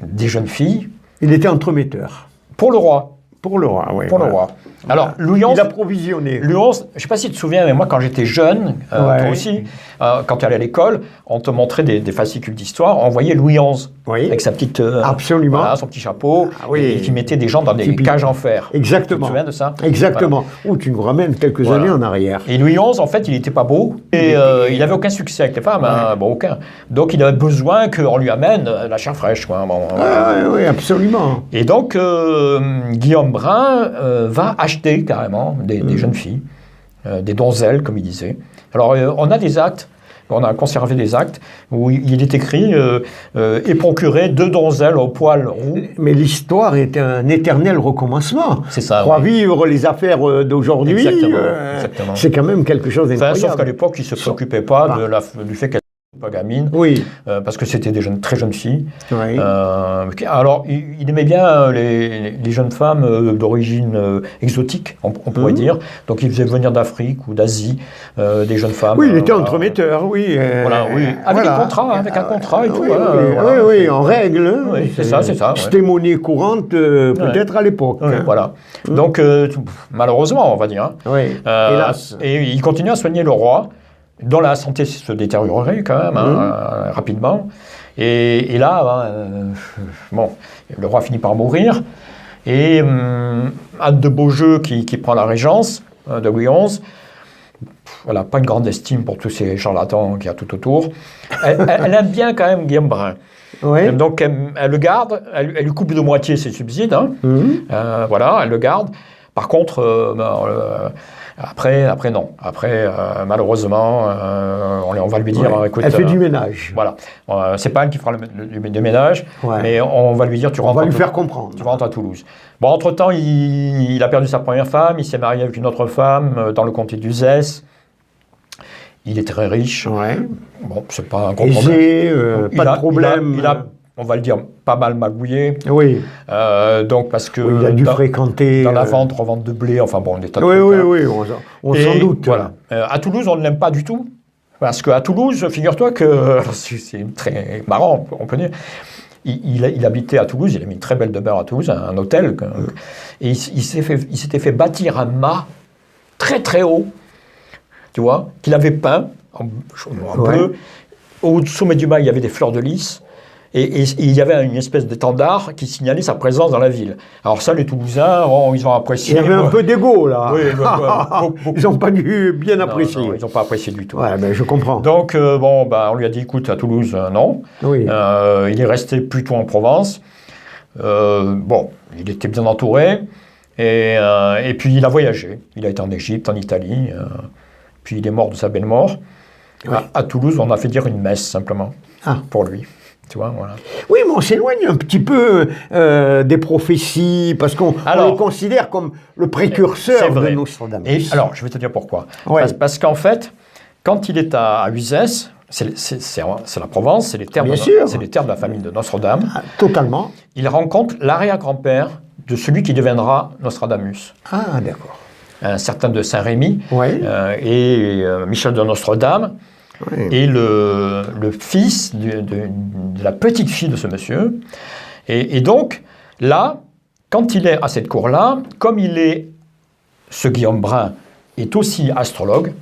Speaker 3: des jeunes filles.
Speaker 2: Il était entremetteur.
Speaker 3: Pour le roi.
Speaker 2: Pour le roi, oui.
Speaker 3: Pour le roi. Alors, Louis XI...
Speaker 2: Il a provisionné.
Speaker 3: Louis XI, je ne sais pas si tu te souviens, mais moi, quand j'étais jeune, toi aussi, quand tu allais à l'école, on te montrait des fascicules d'histoire, on voyait Louis XI, avec sa petite...
Speaker 2: Absolument.
Speaker 3: Voilà, son petit chapeau, et qui mettait des gens dans des cages en fer.
Speaker 2: Exactement.
Speaker 3: Tu te souviens de ça?
Speaker 2: Exactement. Voilà. Tu nous ramènes quelques années en arrière.
Speaker 3: Et Louis XI, en fait, il n'était pas beau, et il n'avait aucun succès avec les femmes, bon, aucun. Donc, il avait besoin qu'on lui amène la chair fraîche, quoi. Bon,
Speaker 2: oui, absolument.
Speaker 3: Et donc, Guillaume Brun va acheter carrément des jeunes filles, des donzelles, comme il disait. Alors, on a des actes, on a conservé des actes où il est écrit et procurer 2 donzelles au poil roux.
Speaker 2: Mais l'histoire est un éternel recommencement.
Speaker 3: C'est ça.
Speaker 2: Croire vivre les affaires d'aujourd'hui, c'est quand même quelque chose d'incroyable.
Speaker 3: Sauf qu'à l'époque, il ne se préoccupait pas du fait qu'elle pas gamine, parce que c'était des très jeunes filles. Oui. Alors, il aimait bien les jeunes femmes d'origine exotique, on pourrait dire. Donc, il faisait venir d'Afrique ou d'Asie des jeunes femmes.
Speaker 2: Oui, il était entremetteur, oui.
Speaker 3: Avec un contrat et tout.
Speaker 2: Oui, en règle.
Speaker 3: Oui, c'est ça.
Speaker 2: C'était monnaie courante, peut-être à l'époque.
Speaker 3: Voilà. Donc, malheureusement, on va dire.
Speaker 2: Hélas.
Speaker 3: Et il continuait à soigner le roi, dont la santé se détériorait quand même rapidement. Et là, le roi finit par mourir. Et Anne de Beaujeu, qui prend la régence de Louis XI, elle n'a pas une grande estime pour tous ces charlatans qu'il y a tout autour. Elle aime bien quand même Guillaume Brun. Donc elle le garde, elle lui coupe de moitié ses subsides. Elle le garde. Par contre, après non. Après, malheureusement, on va lui dire, écoute...
Speaker 2: Elle fait du ménage.
Speaker 3: Voilà. C'est pas elle qui fera le ménage, mais on va lui dire, tu rentres...
Speaker 2: On va lui faire comprendre.
Speaker 3: Tu rentres à Toulouse. Bon, entre-temps, il a perdu sa première femme, il s'est marié avec une autre femme dans le comté d'Uzès. Il est très riche. Bon, c'est pas un gros problème.
Speaker 2: Pas de problème.
Speaker 3: Il a, on va le dire, pas mal magouillé. Donc, parce que...
Speaker 2: il a dû fréquenter...
Speaker 3: Dans la revente de blé, enfin bon, des tas de
Speaker 2: trucs. On s'en doute.
Speaker 3: Voilà. À Toulouse, on ne l'aime pas du tout. Parce qu'à Toulouse, figure-toi que... C'est très marrant, on peut dire. Il habitait à Toulouse, il a mis une très belle demeure à Toulouse, un hôtel. Et il s'était fait bâtir un mât très très haut, tu vois, qu'il avait peint en bleu. Au sommet du mât, il y avait des fleurs de lys. Et il y avait une espèce d'étendard qui signalait sa présence dans la ville. Alors ça, les Toulousains, ils ont apprécié.
Speaker 2: Il y avait un peu d'égo, là.
Speaker 3: Oui,
Speaker 2: ils n'ont pas dû bien apprécier.
Speaker 3: Non, ils n'ont pas apprécié du tout.
Speaker 2: Je comprends.
Speaker 3: Donc, on lui a dit, écoute, à Toulouse, non. Il est resté plutôt en Provence. Il était bien entouré. Et puis, il a voyagé. Il a été en Égypte, en Italie. Puis, il est mort de sa belle mort. À Toulouse, on a fait dire une messe, simplement, pour lui. Tu vois, voilà.
Speaker 2: Oui, mais on s'éloigne un petit peu des prophéties, parce qu'on le considère comme le précurseur de Nostradamus.
Speaker 3: Et alors, je vais te dire pourquoi. Parce qu'en fait, quand il est à Uzès, c'est la Provence, c'est les terres de la famille de Nostradame.
Speaker 2: Totalement.
Speaker 3: Il rencontre l'arrière-grand-père de celui qui deviendra Nostradamus.
Speaker 2: Ah, d'accord.
Speaker 3: Un certain de Saint-Rémy et Michel de Nostradame. Et le fils de la petite fille de ce monsieur. Et donc, là, quand il est à cette cour-là, comme ce Guillaume Brun est aussi astrologue,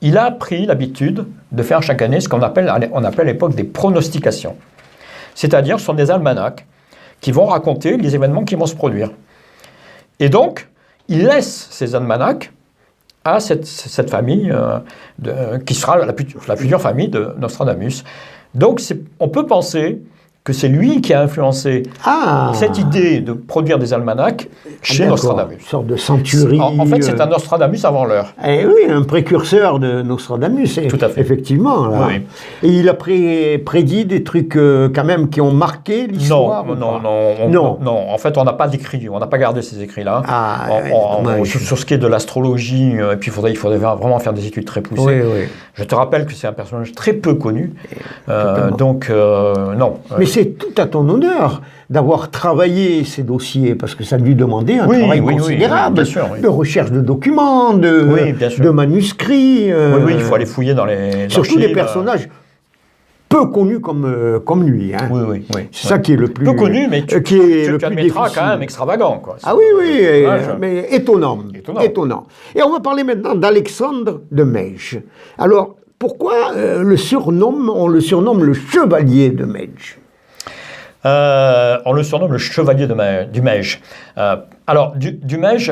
Speaker 3: il a pris l'habitude de faire chaque année ce qu'on appelle à l'époque des pronostications. C'est-à-dire, ce sont des almanachs qui vont raconter les événements qui vont se produire. Et donc, il laisse ces almanachs à cette famille qui sera la future famille de Nostradamus. Donc, on peut penser que c'est lui qui a influencé cette idée de produire des almanachs chez Nostradamus.
Speaker 2: Une sorte de centurie.
Speaker 3: En fait, c'est un Nostradamus avant l'heure.
Speaker 2: Oui, un précurseur de Nostradamus.
Speaker 3: Tout à fait.
Speaker 2: Effectivement. Là. Oui. Et il a prédit des trucs quand même qui ont marqué l'histoire.
Speaker 3: Non. En fait, on n'a pas d'écrits. On n'a pas gardé ces écrits-là. Sur ce qui est de l'astrologie, et puis il faudrait vraiment faire des études très poussées. Oui. Je te rappelle que c'est un personnage très peu connu. Donc, non.
Speaker 2: Mais c'est tout à ton honneur d'avoir travaillé ces dossiers, parce que ça lui demandait un travail considérable, de recherche de documents, de manuscrits.
Speaker 3: Il faut aller fouiller dans les
Speaker 2: surtout les personnages peu connu comme lui. Hein.
Speaker 3: Oui.
Speaker 2: C'est ça qui est le plus...
Speaker 3: Peu connu, mais tu admettras quand même extravagant. Quoi.
Speaker 2: Ah oui, mais étonnant. Et on va parler maintenant d'Alexandre de Maige. Alors, pourquoi on le surnomme le chevalier de Maige?
Speaker 3: On le surnomme le chevalier du Maige. Alors, du Maige,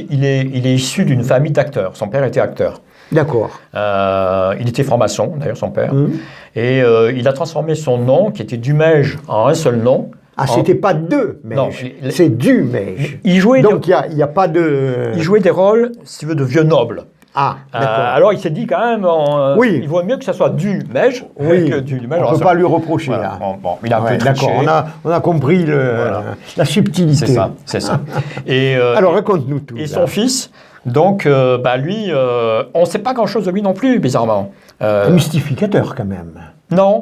Speaker 3: il est issu d'une famille d'acteurs. Son père était acteur.
Speaker 2: D'accord.
Speaker 3: Il était franc-maçon, d'ailleurs, son père. Et il a transformé son nom, qui était du Maige, en un seul nom.
Speaker 2: Ah, c'était pas deux Maige, c'est du Maige. Donc, il n'y a pas de...
Speaker 3: Il jouait des rôles, si tu veux, de vieux nobles.
Speaker 2: Ah, d'accord.
Speaker 3: Alors, il s'est dit quand même, il vaut mieux que ça soit du Maige que du Maige.
Speaker 2: On ne peut pas lui reprocher,
Speaker 3: voilà.
Speaker 2: là.
Speaker 3: Bon, il a un peu triché.
Speaker 2: D'accord, on a compris la subtilité.
Speaker 3: C'est ça. Et,
Speaker 2: alors, raconte-nous tout.
Speaker 3: Et son fils, donc, lui, on ne sait pas grand-chose de lui non plus, bizarrement.
Speaker 2: Un mystificateur, quand même.
Speaker 3: Non.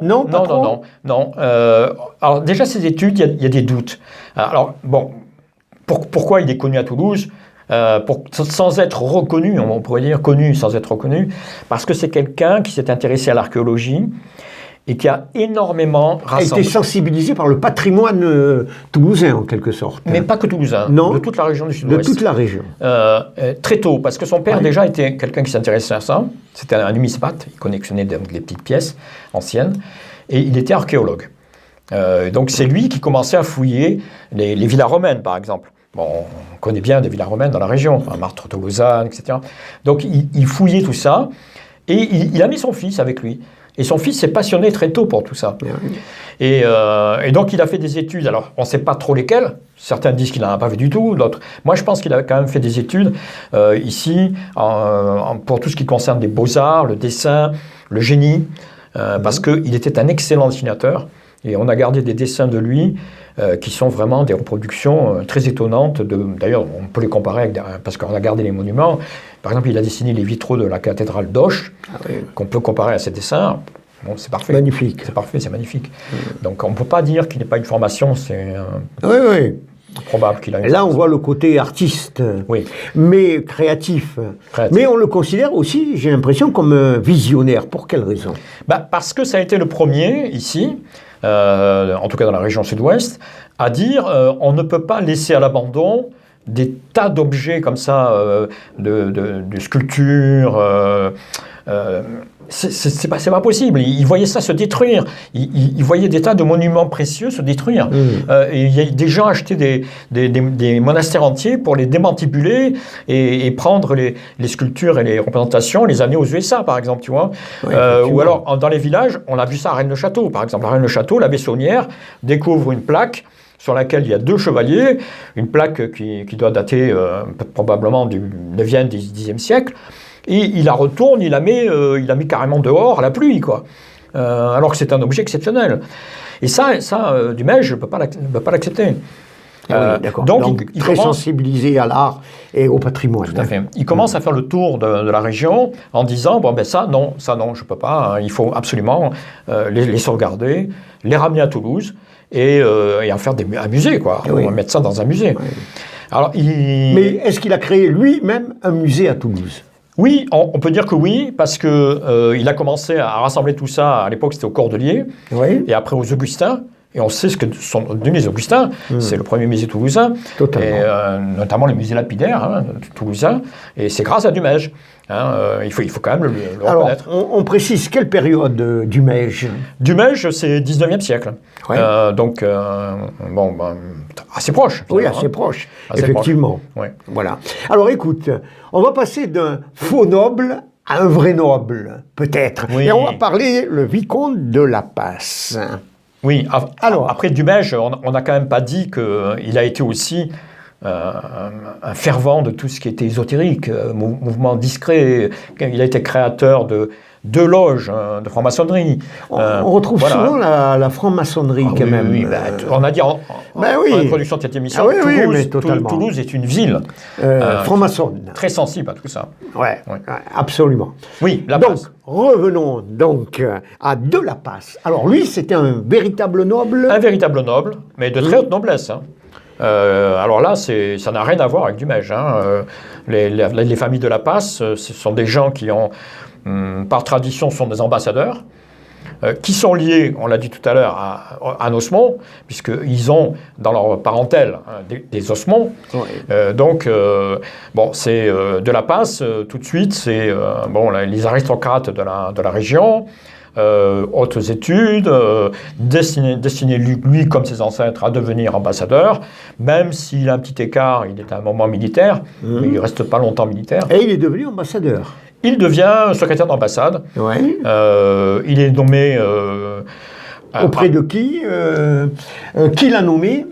Speaker 3: Alors, déjà, ses études, il y a des doutes. Alors, bon, pourquoi il est connu à Toulouse ? Sans être reconnu, on pourrait dire connu sans être reconnu, parce que c'est quelqu'un qui s'est intéressé à l'archéologie et qui a énormément rassemblé.
Speaker 2: A été sensibilisé par le patrimoine toulousain, en quelque sorte.
Speaker 3: Mais pas que toulousain, de toute la région du Sud-Ouest.
Speaker 2: De toute la région.
Speaker 3: Très tôt, parce que son père déjà était quelqu'un qui s'intéressait à ça. C'était un numismate, il collectionnait des petites pièces anciennes, et il était archéologue. Donc c'est lui qui commençait à fouiller les villas romaines, par exemple. Bon, on connaît bien des villas romaines dans la région, Martre, Tolosanne, etc. Donc il fouillait tout ça, et il a mis son fils avec lui. Et son fils s'est passionné très tôt pour tout ça. Et donc il a fait des études, alors on ne sait pas trop lesquelles, certains disent qu'il n'en a pas fait du tout, d'autres... Moi je pense qu'il a quand même fait des études ici, pour tout ce qui concerne les beaux-arts, le dessin, le génie, parce qu'il était un excellent dessinateur, et on a gardé des dessins de lui, qui sont vraiment des reproductions très étonnantes. D'ailleurs, on peut les comparer parce qu'on a gardé les monuments. Par exemple, il a dessiné les vitraux de la cathédrale d'Auch, qu'on peut comparer à ces dessins. Bon, c'est parfait.
Speaker 2: Magnifique.
Speaker 3: C'est parfait, c'est magnifique. Donc, on ne peut pas dire qu'il n'ait pas une formation. C'est probable qu'il a une
Speaker 2: formation. On voit le côté artiste, mais créatif. Mais on le considère aussi, j'ai l'impression, comme un visionnaire. Pour quelle raison ?
Speaker 3: Parce que ça a été le premier, ici, en tout cas dans la région sud-ouest, à dire on ne peut pas laisser à l'abandon des tas d'objets comme ça, de sculptures. C'est pas possible. Il voyait ça se détruire. Il voyait des tas de monuments précieux se détruire. Et il y a des gens achetaient des monastères entiers pour les démantibuler et prendre les sculptures et les représentations, les amener aux USA, par exemple, tu vois. Ou alors, dans les villages, on a vu ça à Rennes-le-Château, par exemple. À Rennes-le-Château, l'abbé Saunière découvre une plaque sur laquelle il y a 2 chevaliers, une plaque qui doit dater probablement du 9e, 10e siècle. Et il la retourne, il la met carrément dehors à la pluie, quoi. Alors que c'est un objet exceptionnel. Et ça du Maige, je ne peux pas l'accepter.
Speaker 2: Donc il très sensibilisé à l'art et au patrimoine.
Speaker 3: Tout à fait. Il commence à faire le tour de la région en disant, ça non, je ne peux pas. Hein, il faut absolument les sauvegarder, les ramener à Toulouse et en faire un musée, quoi. On va mettre ça dans un musée. Alors,
Speaker 2: Mais est-ce qu'il a créé lui-même un musée à Toulouse ?
Speaker 3: Oui, on peut dire que oui, parce que il a commencé à rassembler tout ça, à l'époque c'était aux Cordeliers, et après aux Augustins, et on sait ce que sont devenus les Augustins, c'est le premier musée toulousain, et, notamment le musée lapidaire toulousain, et c'est grâce à du Maige. Il faut quand même le reconnaître.
Speaker 2: Alors, on précise quelle période du Maige ?
Speaker 3: Du Maige, c'est 19e siècle. Donc, assez proche.
Speaker 2: Oui, assez proche, effectivement.
Speaker 3: Proche.
Speaker 2: Voilà. Alors, écoute, on va passer d'un faux noble à un vrai noble, peut-être. Et on va parler le vicomte de La Passe.
Speaker 3: Oui, alors après du Maige, on n'a quand même pas dit qu'il a été aussi un fervent de tout ce qui était ésotérique, mouvement discret. Il a été créateur de loges de franc-maçonnerie.
Speaker 2: On retrouve souvent la franc-maçonnerie quand même.
Speaker 3: Oui, on a dit en introduction de cette émission, Toulouse est une ville
Speaker 2: franc-maçonne.
Speaker 3: Très sensible à tout ça.
Speaker 2: Ouais, absolument.
Speaker 3: Oui, La
Speaker 2: Passe.
Speaker 3: Donc,
Speaker 2: revenons donc à De La Passe. Alors lui, c'était un véritable noble.
Speaker 3: Un véritable noble, mais de très haute noblesse. Alors là, ça n'a rien à voir avec du Maige. Les familles de La Passe, ce sont des gens qui ont, par tradition, sont des ambassadeurs. qui sont liés, on l'a dit tout à l'heure, à un osmond, puisqu'ils ont dans leur parentèle des osmonds. Oui. C'est de la passe, tout de suite, c'est les aristocrates de la région, hautes études, destiné lui, comme ses ancêtres, à devenir ambassadeur, même s'il a un petit écart, il est à un moment militaire, mais il ne reste pas longtemps militaire.
Speaker 2: Et il est devenu ambassadeur.
Speaker 3: Il devient secrétaire d'ambassade. Ouais. Il est nommé...
Speaker 2: auprès de qui qui l'a nommé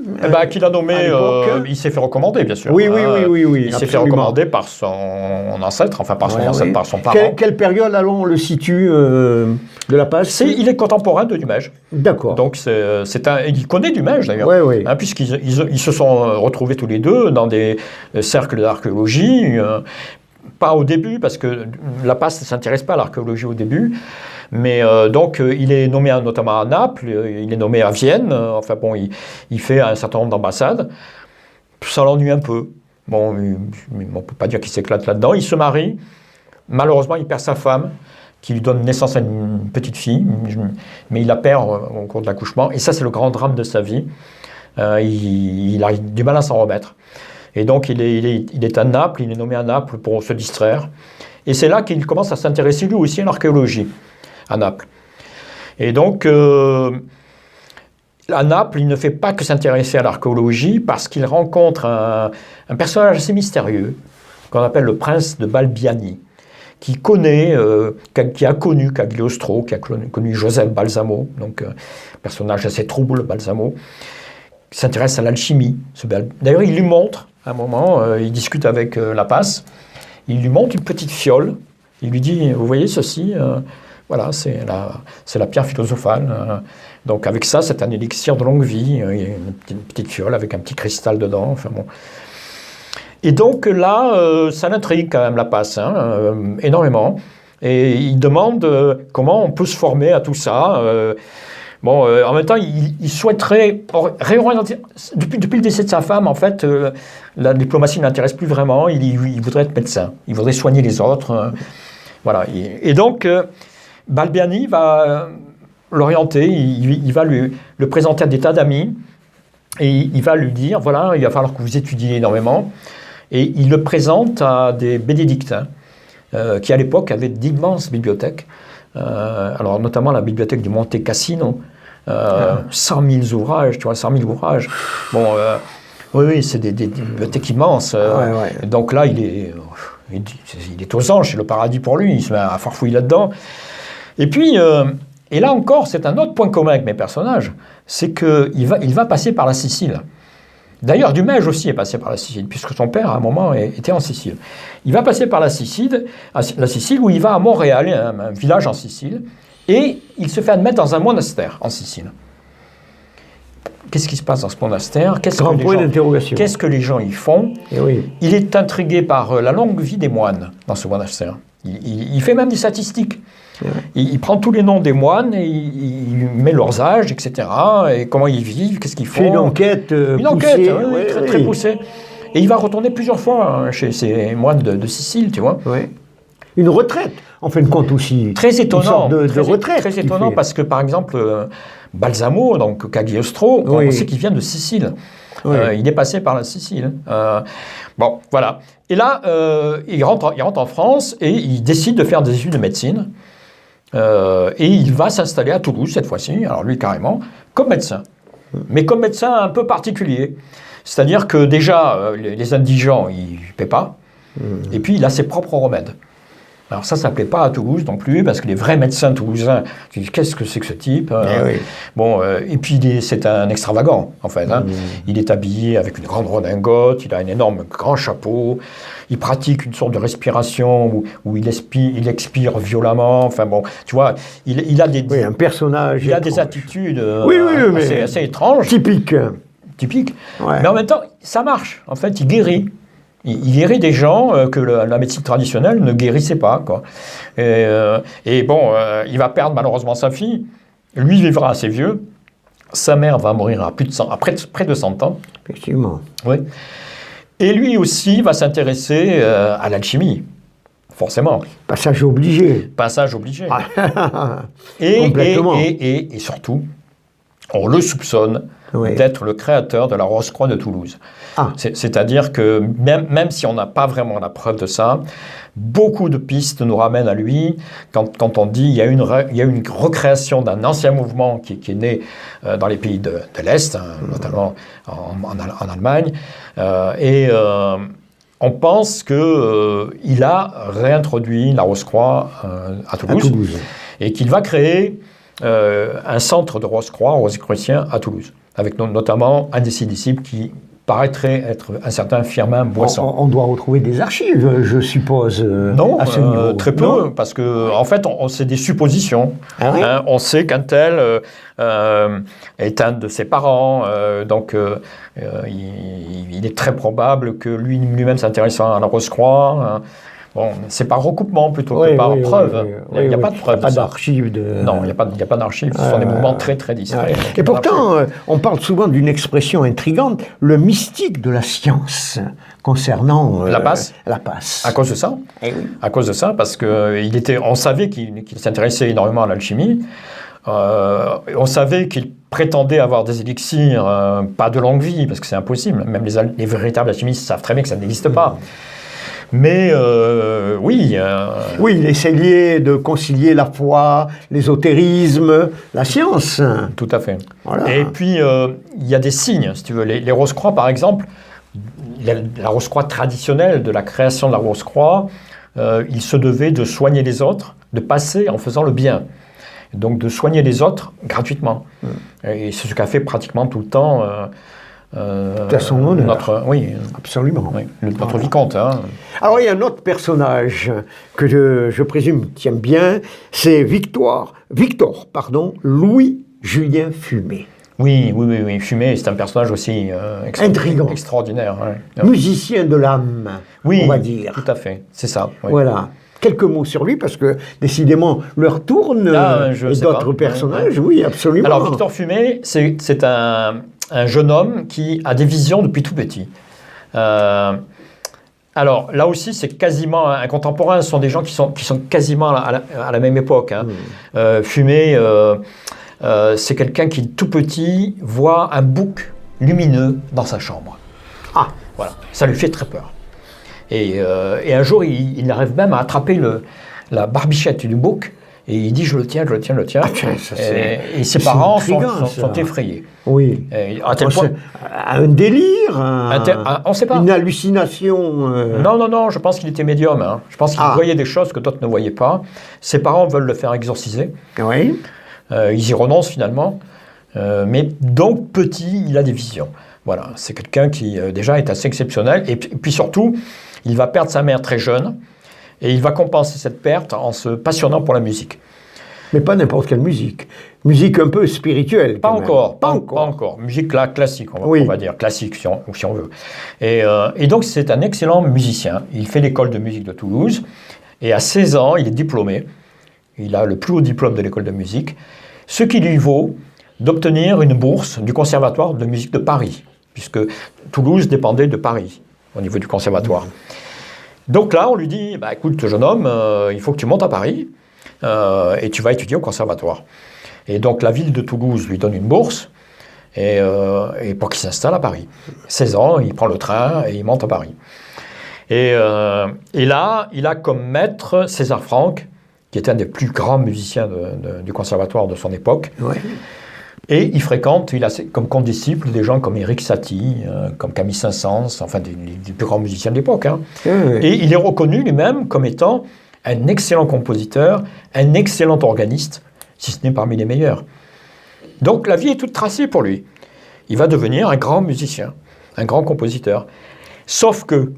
Speaker 3: Qui l'a nommé, il s'est fait recommander, bien sûr.
Speaker 2: Oui.
Speaker 3: Il s'est fait recommander par son ancêtre, par son parent.
Speaker 2: Quelle période, on le situe de la passe?
Speaker 3: Il est contemporain de Dumège.
Speaker 2: D'accord.
Speaker 3: Donc, il connaît Dumège, d'ailleurs.
Speaker 2: Oui.
Speaker 3: Puisqu'ils se sont retrouvés tous les deux dans des cercles d'archéologie. Pas au début, parce que la passe ne s'intéresse pas à l'archéologie au début. Mais il est nommé notamment à Naples, il est nommé à Vienne, il fait un certain nombre d'ambassades. Ça l'ennuie un peu. On ne peut pas dire qu'il s'éclate là-dedans. Il se marie. Malheureusement, il perd sa femme, qui lui donne naissance à une petite fille, mais il la perd au cours de l'accouchement. Et ça, c'est le grand drame de sa vie. Il a du mal à s'en remettre. Et donc, il est à Naples, il est nommé à Naples pour se distraire. Et c'est là qu'il commence à s'intéresser lui aussi à l'archéologie, à Naples. Et donc, à Naples, il ne fait pas que s'intéresser à l'archéologie parce qu'il rencontre un personnage assez mystérieux qu'on appelle le prince de Balbiani, qui a connu Cagliostro, qui a connu Joseph Balsamo, donc un personnage assez trouble, Balsamo, qui s'intéresse à l'alchimie. D'ailleurs, il lui montre, à un moment, il discute avec Lapace, il lui montre une petite fiole, il lui dit, vous voyez ceci, c'est la pierre philosophale. Donc avec ça, c'est un élixir de longue vie. Il y a une petite fiole avec un petit cristal dedans. Et donc là, ça l'intrigue quand même Lapace, énormément. Et il demande comment on peut se former à tout ça. En même temps, il souhaiterait réorienter. Depuis le décès de sa femme, en fait, la diplomatie ne l'intéresse plus vraiment. Il voudrait être médecin. Il voudrait soigner les autres. Voilà. Et donc, Balbiani va l'orienter. Il va le présenter à des tas d'amis. Et il va lui dire, voilà, il va falloir que vous étudiez énormément. Et il le présente à des bénédictins qui, à l'époque, avaient d'immenses bibliothèques. Alors, notamment la bibliothèque du Monte Cassino. 100 000 ouvrages, tu vois, 100 000 ouvrages. Oui, c'est des bibliothèques immenses. Donc là, il est aux anges, c'est le paradis pour lui, il se met à farfouiller là-dedans. Et puis, et là encore, c'est un autre point commun avec mes personnages, c'est qu'il va passer par la Sicile. D'ailleurs, Dumège aussi est passé par la Sicile, puisque son père, à un moment, était en Sicile. Il va passer par la Sicile où il va à Montréal, un village en Sicile, et il se fait admettre dans un monastère en Sicile. Qu'est-ce qui se passe dans ce monastère? Qu'est-ce que les gens y font? Il est intrigué par la longue vie des moines dans ce monastère. Il fait même des statistiques. Il prend tous les noms des moines et il met leurs âges, etc. Et comment ils vivent, qu'est-ce qu'ils font.
Speaker 2: Fait une enquête
Speaker 3: poussée, très poussée. Et il va retourner plusieurs fois chez ces moines de Sicile, tu vois.
Speaker 2: Une retraite, en fin de compte aussi.
Speaker 3: Très étonnant.
Speaker 2: Une sorte de retraite.
Speaker 3: Très étonnant parce que, par exemple, Balsamo, donc Cagliostro, on sait qu'il vient de Sicile. Il est passé par la Sicile. Voilà. Et là, il rentre en France et il décide de faire des études de médecine. Et il va s'installer à Toulouse cette fois-ci, alors lui carrément, comme médecin. Mais comme médecin un peu particulier. C'est-à-dire que déjà, les indigents, ils ne paient pas. Et puis, il a ses propres remèdes. Alors ça ne plaît pas à Toulouse non plus, parce que les vrais médecins toulousains, tu dis, qu'est-ce que c'est que ce type et puis c'est un extravagant, en fait. Il est habillé avec une grande redingote, il a un énorme grand chapeau, il pratique une sorte de respiration où il expire violemment, tu vois, il a des...
Speaker 2: un personnage
Speaker 3: il a des attitudes assez étranges.
Speaker 2: Typiques.
Speaker 3: Mais en même temps, ça marche, en fait, il guérit. Il guérit des gens que la médecine traditionnelle ne guérissait pas, quoi. Il va perdre malheureusement sa fille. Lui vivra assez vieux. Sa mère va mourir à près de 100 ans.
Speaker 2: Effectivement.
Speaker 3: Oui. Et lui aussi va s'intéresser à l'alchimie. forcément.
Speaker 2: Passage obligé.
Speaker 3: Passage obligé.
Speaker 2: Complètement.
Speaker 3: Et surtout, on le soupçonne d'être le créateur de la Rose-Croix de Toulouse. C'est-à-dire que même si on n'a pas vraiment la preuve de ça, beaucoup de pistes nous ramènent à lui. Quand on dit il y a une recréation d'un ancien mouvement qui est né dans les pays de l'Est, notamment en Allemagne, on pense qu'il a réintroduit la Rose-Croix à Toulouse. Et qu'il va créer un centre de Rose-Croix, rosicrucien à Toulouse, avec notamment un de ses disciples qui paraîtrait être un certain Firmin Boisson.
Speaker 2: On doit retrouver des archives, je suppose,
Speaker 3: non,
Speaker 2: à ce niveau.
Speaker 3: Très peu, non, parce que en fait, c'est des suppositions. On sait qu'un tel est un de ses parents, donc il est très probable que lui-même s'intéressant à la Rose-Croix. Bon, c'est par recoupement plutôt que par preuve. Il n'y a pas de preuve.
Speaker 2: Il n'y a pas d'archives.
Speaker 3: Non, il n'y a pas d'archives. Ce sont des mouvements très, très discrets.
Speaker 2: Et pourtant, on parle souvent d'une expression intrigante, le mystique de la science, concernant
Speaker 3: la passe. À cause de ça. À cause de ça, parce qu'on savait qu'il s'intéressait énormément à l'alchimie. On savait qu'il prétendait avoir des élixirs, pas de longue vie, parce que c'est impossible. Même les véritables alchimistes savent très bien que ça n'existe pas. Mais oui,
Speaker 2: il essayait de concilier la foi, l'ésotérisme, la science.
Speaker 3: Tout à fait. Voilà. Et puis, il y a des signes, si tu veux. Les Rose-Croix, par exemple, la Rose-Croix traditionnelle de la création de la Rose-Croix, il se devait de soigner les autres, de passer en faisant le bien. Donc, de soigner les autres gratuitement. Et c'est ce qu'a fait pratiquement tout le temps...
Speaker 2: à son honneur. Absolument.
Speaker 3: Notre vicomte.
Speaker 2: Alors, il y a un autre personnage que je présume tient bien, c'est Victor, Louis-Julien Fumet.
Speaker 3: Oui. Fumet, c'est un personnage aussi
Speaker 2: intrigant,
Speaker 3: extraordinaire.
Speaker 2: Musicien de l'âme, on va dire.
Speaker 3: Tout à fait, c'est ça.
Speaker 2: Voilà. Quelques mots sur lui, parce que décidément, l'heure tourne, et d'autres personnages, oui, absolument.
Speaker 3: Alors, Victor Fumet, c'est un jeune homme qui a des visions depuis tout petit. Alors, là aussi, c'est quasiment un contemporain. Ce sont des gens qui sont quasiment à la même époque. Fumet, c'est quelqu'un qui, tout petit, voit un bouc lumineux dans sa chambre. Voilà. Ça lui fait très peur. Et un jour, il arrive même à attraper la barbichette du bouc. Et il dit, je le tiens. Et ses parents sont effrayés.
Speaker 2: Oui.
Speaker 3: À tel point,
Speaker 2: un délire,
Speaker 3: on ne sait pas.
Speaker 2: Une hallucination.
Speaker 3: Non, je pense qu'il était médium. Je pense qu'il voyait des choses que d'autres ne voyaient pas. Ses parents veulent le faire exorciser.
Speaker 2: Oui.
Speaker 3: Ils y renoncent finalement. Mais donc, petit, il a des visions. Voilà, c'est quelqu'un qui déjà est assez exceptionnel. Et puis surtout, il va perdre sa mère très jeune. Et il va compenser cette perte en se passionnant pour la musique.
Speaker 2: Mais pas n'importe quelle musique. Musique un peu spirituelle.
Speaker 3: Pas encore. Musique classique, on va dire. Classique, si on veut. Et donc, c'est un excellent musicien. Il fait l'école de musique de Toulouse. Et à 16 ans, il est diplômé. Il a le plus haut diplôme de l'école de musique. Ce qui lui vaut d'obtenir une bourse du Conservatoire de musique de Paris. Puisque Toulouse dépendait de Paris, au niveau du conservatoire. Donc là, on lui dit, écoute, jeune homme, il faut que tu montes à Paris et tu vas étudier au conservatoire. Et donc la ville de Toulouse lui donne une bourse et pour qu'il s'installe à Paris. 16 ans, il prend le train et il monte à Paris. Et là, il a comme maître César Franck, qui était un des plus grands musiciens du conservatoire de son époque.
Speaker 2: Ouais.
Speaker 3: Et il a comme condisciples des gens comme Éric Satie, comme Camille Saint-Saëns, enfin des plus grands musiciens de l'époque. Et il est reconnu lui-même comme étant un excellent compositeur, un excellent organiste, si ce n'est parmi les meilleurs. Donc la vie est toute tracée pour lui. Il va devenir un grand musicien, un grand compositeur. Sauf que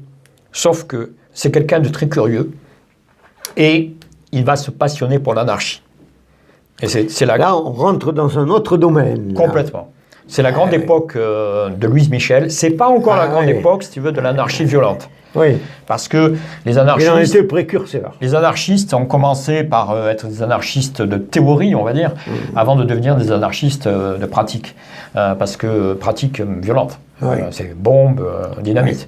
Speaker 3: c'est quelqu'un de très curieux et il va se passionner pour l'anarchie. Et
Speaker 2: là, on rentre dans un autre domaine.
Speaker 3: Complètement. C'est la grande époque de Louise Michel. C'est pas encore la grande époque, si tu veux, de l'anarchie violente.
Speaker 2: Oui.
Speaker 3: Parce que les anarchistes...
Speaker 2: Il en était précurseur.
Speaker 3: Les anarchistes ont commencé par être des anarchistes de théorie, on va dire, avant de devenir des anarchistes de pratique. Parce que pratique violente. C'est bombe, dynamite.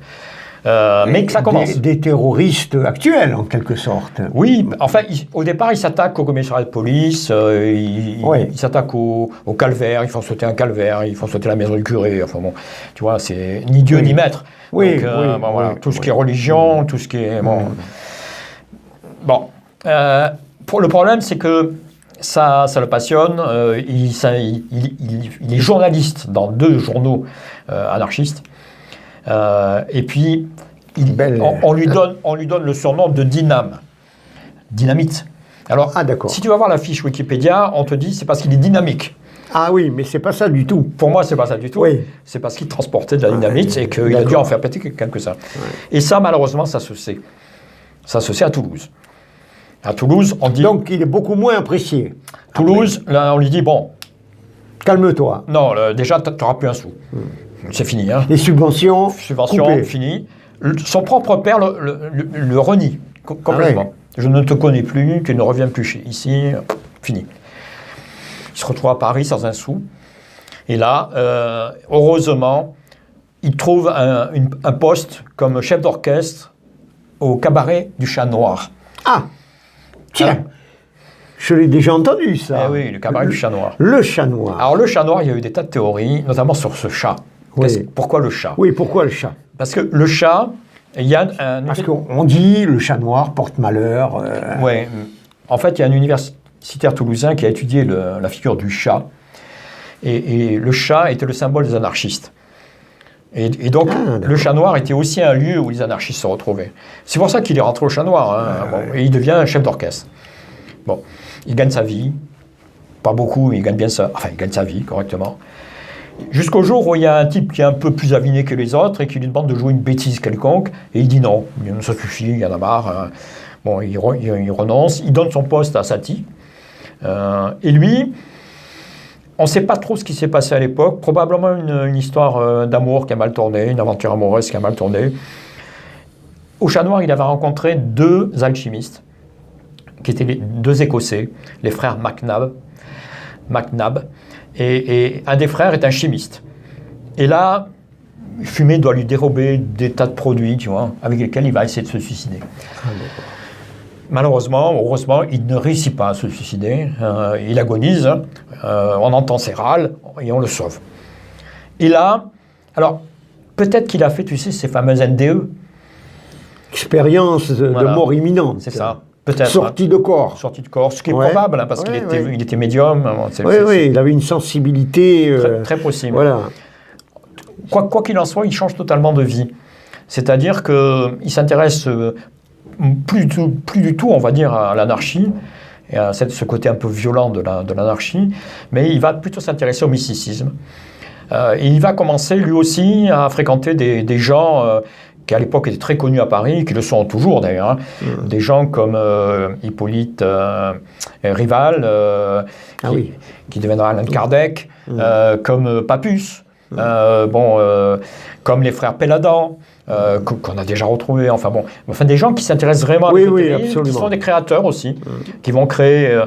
Speaker 3: mais que ça commence.
Speaker 2: Des terroristes actuels, en quelque sorte.
Speaker 3: Oui, enfin, au départ, ils s'attaquent au commissariat de police, ils s'attaquent au calvaire, ils font sauter un calvaire, ils font sauter la maison du curé, enfin bon, tu vois, c'est ni Dieu ni maître.
Speaker 2: Oui,
Speaker 3: donc, voilà, tout ce qui est religion, tout ce qui est... Bon, le problème, c'est que ça le passionne, il est journaliste dans 2 journaux anarchistes, et puis on lui donne le surnom de Dynamite. Alors, si tu vas voir la fiche Wikipédia, on te dit c'est parce qu'il est dynamique.
Speaker 2: Ah oui, mais c'est pas ça du tout.
Speaker 3: Pour moi, c'est pas ça du tout.
Speaker 2: Oui.
Speaker 3: C'est parce qu'il transportait de la dynamite et qu'il a dû en faire péter quelques-uns. Ouais. Et ça, malheureusement, ça se sait. Ça se sait à Toulouse. À Toulouse, on dit...
Speaker 2: Donc, il est beaucoup moins apprécié.
Speaker 3: Toulouse, là, on lui dit, bon...
Speaker 2: Calme-toi.
Speaker 3: Non, déjà, tu n'auras plus un sou. C'est fini. Hein.
Speaker 2: Les subventions
Speaker 3: fini. Son propre père le renie complètement. Je ne te connais plus, tu ne reviens plus ici. Fini. Il se retrouve à Paris sans un sou. Et là, heureusement, il trouve un poste comme chef d'orchestre au cabaret du Chat Noir.
Speaker 2: Ah, tiens, je l'ai déjà entendu, ça.
Speaker 3: Eh oui, le cabaret du Chat Noir.
Speaker 2: Le Chat Noir.
Speaker 3: Alors, le Chat Noir, il y a eu des tas de théories, notamment sur ce chat.
Speaker 2: Oui.
Speaker 3: Pourquoi le chat?
Speaker 2: Oui, pourquoi le chat?
Speaker 3: Parce que le chat, il y a un...
Speaker 2: Parce qu'on dit le chat noir porte malheur.
Speaker 3: Oui. En fait, il y a un universitaire toulousain qui a étudié la figure du chat. Et le chat était le symbole des anarchistes. Et donc, le Chat Noir était aussi un lieu où les anarchistes se retrouvaient. C'est pour ça qu'il est rentré au Chat Noir. Hein. Et il devient chef d'orchestre. Bon, il gagne sa vie. Pas beaucoup, mais il gagne bien ça. Enfin, il gagne sa vie correctement. Jusqu'au jour où il y a un type qui est un peu plus aviné que les autres et qui lui demande de jouer une bêtise quelconque. Et il dit non, ça suffit, il y en a marre. Hein. Bon, il renonce. Il donne son poste à Satie. Et lui... On ne sait pas trop ce qui s'est passé à l'époque. Probablement une histoire d'amour qui a mal tourné, une aventure amoureuse qui a mal tourné. Au Chat Noir, il avait rencontré 2 alchimistes, qui étaient 2 Écossais, les frères MacNab. Et un des frères est un chimiste. Et là, fumer doit lui dérober des tas de produits, tu vois, avec lesquels il va essayer de se suicider. Malheureusement, heureusement, il ne réussit pas à se suicider. Il agonise, on entend ses râles et on le sauve. Et là, alors, peut-être qu'il a fait, tu sais, ces fameuses NDE.
Speaker 2: Expérience de mort imminente.
Speaker 3: C'est ça, peut-être.
Speaker 2: Sortie de corps.
Speaker 3: Sortie de corps, ce qui est probable, hein, parce qu'il était médium.
Speaker 2: Oui, il avait une sensibilité...
Speaker 3: très possible.
Speaker 2: Voilà.
Speaker 3: Quoi qu'il en soit, il change totalement de vie. C'est-à-dire qu'il s'intéresse... plus du tout, on va dire, à l'anarchie, et à ce côté un peu violent de l'anarchie, mais il va plutôt s'intéresser au mysticisme. Et il va commencer, lui aussi, à fréquenter des gens qui, à l'époque, étaient très connus à Paris, qui le sont toujours, d'ailleurs. Hein. Des gens comme Hippolyte Rival, qui deviendra Allan Kardec, comme Papus, comme les frères Péladan, qu'on a déjà retrouvés, enfin des gens qui s'intéressent vraiment à l'ésotérisme, qui sont des créateurs aussi, qui vont créer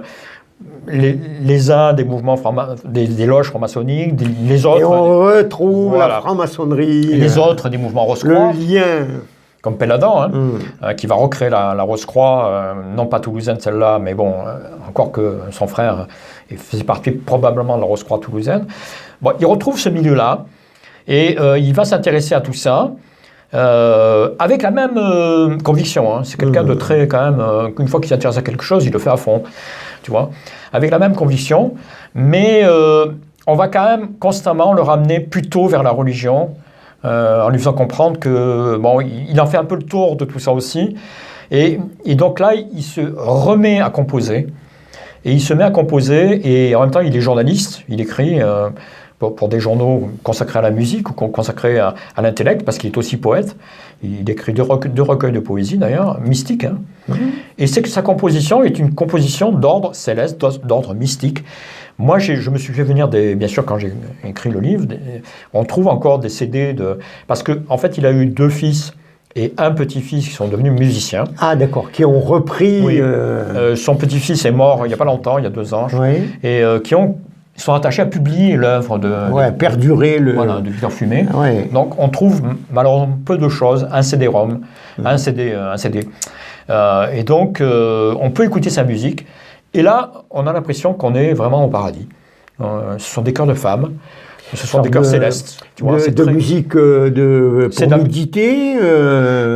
Speaker 3: les uns des mouvements des loges franc-maçonniques, les autres...
Speaker 2: Et on retrouve la franc-maçonnerie.
Speaker 3: Les autres des mouvements Rose-Croix.
Speaker 2: Le lien.
Speaker 3: Comme Péladan, qui va recréer la Rose-Croix, non pas toulousaine celle-là, mais bon, encore que son frère faisait partie probablement de la Rose-Croix toulousaine. Bon, il retrouve ce milieu-là, et il va s'intéresser à tout ça, avec la même conviction. Hein. C'est quelqu'un de très, quand même, une fois qu'il s'intéresse à quelque chose, il le fait à fond, tu vois, avec la même conviction, mais on va quand même constamment le ramener plutôt vers la religion, en lui faisant comprendre que, bon, il en fait un peu le tour de tout ça aussi, et donc là, il se remet à composer, et il se met à composer, et en même temps, il est journaliste, il écrit... pour des journaux consacrés à la musique ou consacrés à l'intellect, parce qu'il est aussi poète. Il écrit deux recueils de poésie, d'ailleurs, mystiques. Hein. Et c'est que sa composition est une composition d'ordre céleste, d'ordre mystique. Moi, je me suis fait venir bien sûr, quand j'ai écrit le livre, on trouve encore des CD parce qu'en fait, il a eu 2 fils et un petit-fils qui sont devenus musiciens.
Speaker 2: Ah, d'accord, qui ont repris...
Speaker 3: Oui. Son petit-fils est mort il n'y a pas longtemps, il y a 2 ans. Et qui ont ils sont attachés à publier l'œuvre
Speaker 2: perdurer
Speaker 3: de Victor Fumé.
Speaker 2: Ouais.
Speaker 3: Donc on trouve malheureusement peu de choses, un CD-ROM, un CD. Et donc on peut écouter sa musique. Et là, on a l'impression qu'on est vraiment au paradis. Ce sont des chœurs de femmes, ce sont des chœurs célestes. Tu vois,
Speaker 2: de musique pour méditer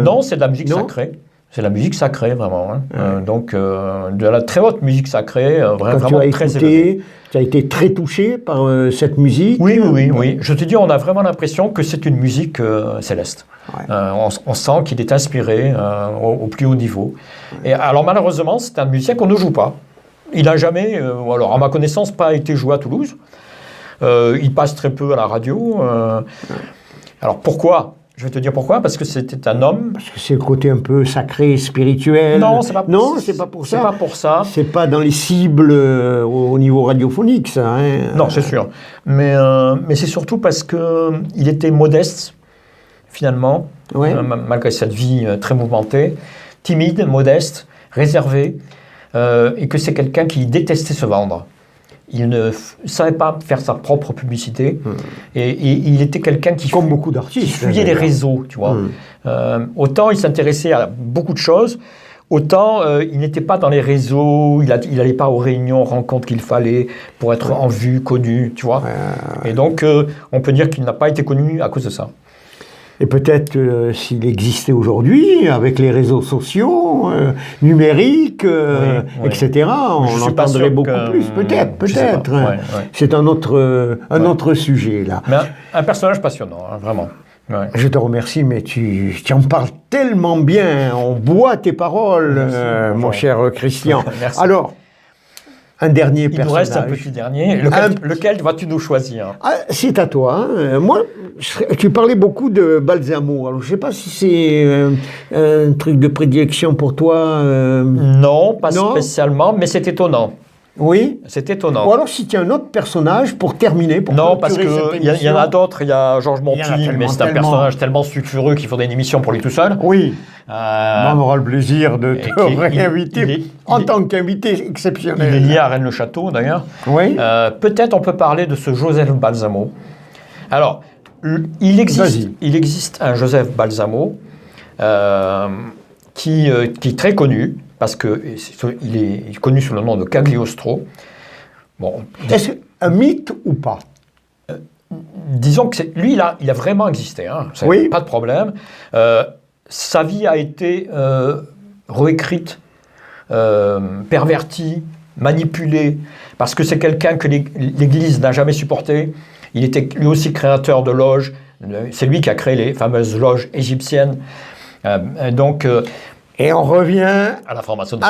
Speaker 3: Non, c'est de la musique sacrée. C'est de la musique sacrée, vraiment. Donc, de la très haute musique sacrée, vraiment très élevée.
Speaker 2: Tu as été très touché par cette musique.
Speaker 3: Oui. Je te dis, on a vraiment l'impression que c'est une musique céleste. Ouais. On sent qu'il est inspiré au plus haut niveau. Ouais. Et alors, malheureusement, c'est un musicien qu'on ne joue pas. Il n'a jamais, alors à ma connaissance, pas été joué à Toulouse. Il passe très peu à la radio. Alors pourquoi ? Je vais te dire pourquoi. Parce que c'était un homme.
Speaker 2: Parce que c'est le côté un peu sacré, spirituel.
Speaker 3: Non, c'est pas.
Speaker 2: Non, c'est pas pour ça.
Speaker 3: C'est pas pour ça.
Speaker 2: C'est pas dans les cibles au niveau radiophonique, ça. Hein.
Speaker 3: Non, c'est sûr. Mais c'est surtout parce que il était modeste, finalement, malgré cette vie très mouvementée, timide, modeste, réservé. Et que c'est quelqu'un qui détestait se vendre. Il ne savait pas faire sa propre publicité. Et il était quelqu'un qui...
Speaker 2: Comme beaucoup d'artistes.
Speaker 3: Qui fuyait les réseaux, tu vois. Autant il s'intéressait à beaucoup de choses, autant il n'était pas dans les réseaux, il n'allait pas aux réunions, rencontres qu'il fallait pour être en vue, connu, tu vois. Et donc, on peut dire qu'il n'a pas été connu à cause de ça.
Speaker 2: Et peut-être s'il existait aujourd'hui, avec les réseaux sociaux, numériques, etc., on l'entendrait beaucoup plus. Peut-être. C'est un autre sujet, là.
Speaker 3: Mais un personnage passionnant, hein, vraiment. Ouais.
Speaker 2: Je te remercie, mais tu en parles tellement bien. On boit tes paroles, mon cher Christian.
Speaker 3: Merci.
Speaker 2: Alors, un dernier personnage.
Speaker 3: Il nous reste un petit dernier. Lequel vas-tu nous choisir ?
Speaker 2: C'est à toi. Hein. Moi, tu parlais beaucoup de Balsamo. Alors, je ne sais pas si c'est un truc de prédilection pour toi.
Speaker 3: Non, pas spécialement, mais c'est étonnant.
Speaker 2: Oui.
Speaker 3: C'est étonnant.
Speaker 2: Ou alors, si tu as un autre personnage pour terminer.
Speaker 3: Non, parce qu'il y en a d'autres. Il y a Georges Monti, mais c'est un personnage tellement sulfureux qu'il faudrait une émission pour lui tout seul.
Speaker 2: Oui. On aura le plaisir de te réinviter en tant qu'invité exceptionnel.
Speaker 3: Il est lié à Rennes-le-Château, d'ailleurs.
Speaker 2: Oui.
Speaker 3: Peut-être on peut parler de ce Joseph Balsamo. Alors, il existe un Joseph Balsamo qui est très connu, parce qu'il est connu sous le nom de Cagliostro. Bon,
Speaker 2: est-ce un mythe ou pas ?
Speaker 3: Disons que lui, il a vraiment existé, hein, pas de problème. Sa vie a été réécrite, pervertie, manipulée, parce que c'est quelqu'un que l'Église n'a jamais supporté. Il était lui aussi créateur de loges. C'est lui qui a créé les fameuses loges égyptiennes.
Speaker 2: Et on revient
Speaker 3: à la franc-maçonnerie.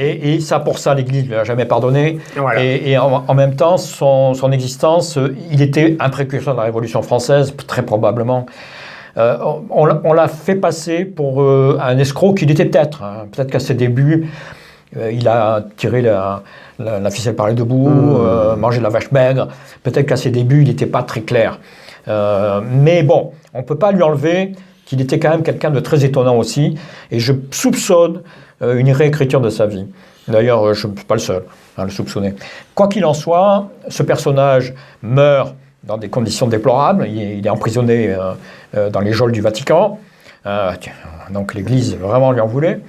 Speaker 3: Et ça, pour ça, l'Église ne lui a jamais pardonné. Voilà. Et en même temps, son existence, il était un précurseur de la Révolution française, très probablement. On l'a fait passer pour un escroc qu'il était peut-être. Hein. Peut-être qu'à ses débuts, il a tiré la ficelle par les deux bouts, mangé de la vache maigre. Peut-être qu'à ses débuts, il n'était pas très clair. Mais bon, on ne peut pas lui enlever qu'il était quand même quelqu'un de très étonnant aussi. Et je soupçonne une réécriture de sa vie. D'ailleurs, je ne suis pas le seul à le soupçonner. Quoi qu'il en soit, ce personnage meurt dans des conditions déplorables. Il est emprisonné dans les geôles du Vatican. Donc l'Église vraiment lui en voulait.